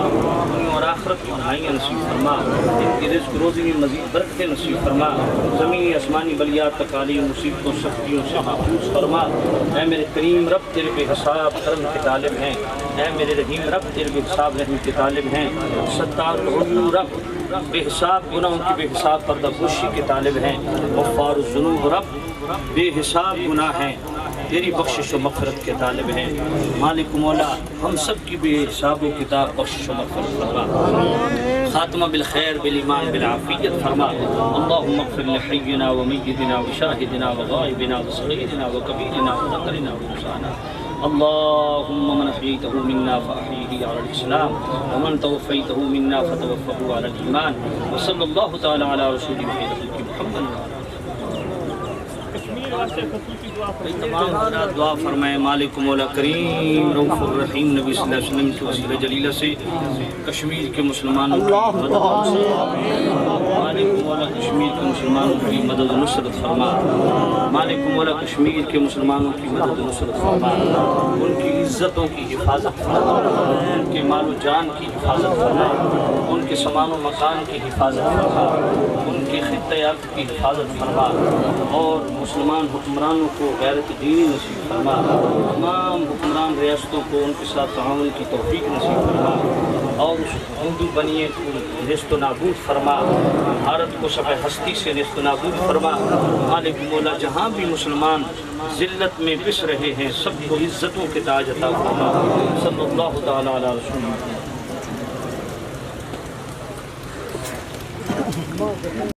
دنیا اور آخرت کی بھلائیاں نصیب فرما، ان کی رزق روزی میں مزید برکتیں نصیب فرما، زمینی آسمانی بلیات تکالیف مصیبتوں سختیوں سے محفوظ فرما۔ اے میرے کریم رب تیرے بے حساب کرم کے طالب ہیں، اے میرے رحیم رب تیرے بے حساب رحم کے طالب ہیں، ستار العیون رب بے حساب گناہوں کی بے حساب پردہ پوشی کے طالب ہیں، غفار الذنوب رب بے حساب گناہ ہیں، تیری بخشش و مغفرت کے طالب ہیں۔ مالک مولا ہم سب کی بے حساب و کتاب بخشش و مغفرت فرما، خاتمہ بالخیر بالایمان بالعافیت فرما۔ اللہم اغفر لحینا و میتنا و شاہدنا و غائبنا و صغیرنا و کبیرنا و ذکرنا و انثانا، اللهم من احييته منا فاحيه على الاسلام ومن توفيته منا فتوفه على الايمان، وصلى الله تعالى على رسوله محمد۔ تمام حضرات دعا فرمائے۔ مالک مولا کریم رؤوف الرحیم نبی صلی اللہ علیہ وسلم کی وسیلہ جلیلہ سے کشمیر کے مسلمانوں کی مدد، مالک مولا کشمیر کے مسلمانوں کی مدد و نصرت فرما، مالک مولا کشمیر کے مسلمانوں کی مدد و نصرت فرما، ان کی عزتوں کی حفاظت فرما، ان کے مال و جان کی حفاظت فرما، ان کے سامان و مکان کی حفاظت فرما، ان کے خطۂ ارض کی حفاظت فرما، اور مسلمان حکمرانوں کو غیرت دینی نصیب فرما، تمام حکمران ریاستوں کو ان کے ساتھ تعاون کی توفیق نصیب فرما، اور اس ہندو بنیے کو نیست و نابود فرما، بھارت کو شب ہستی سے نیست و نابود فرما۔ مالک مولا جہاں بھی مسلمان ذلت میں پس رہے ہیں سب کو عزتوں کے تاج عطا فرما۔ صلی اللہ تعالی علی رسول اللہ۔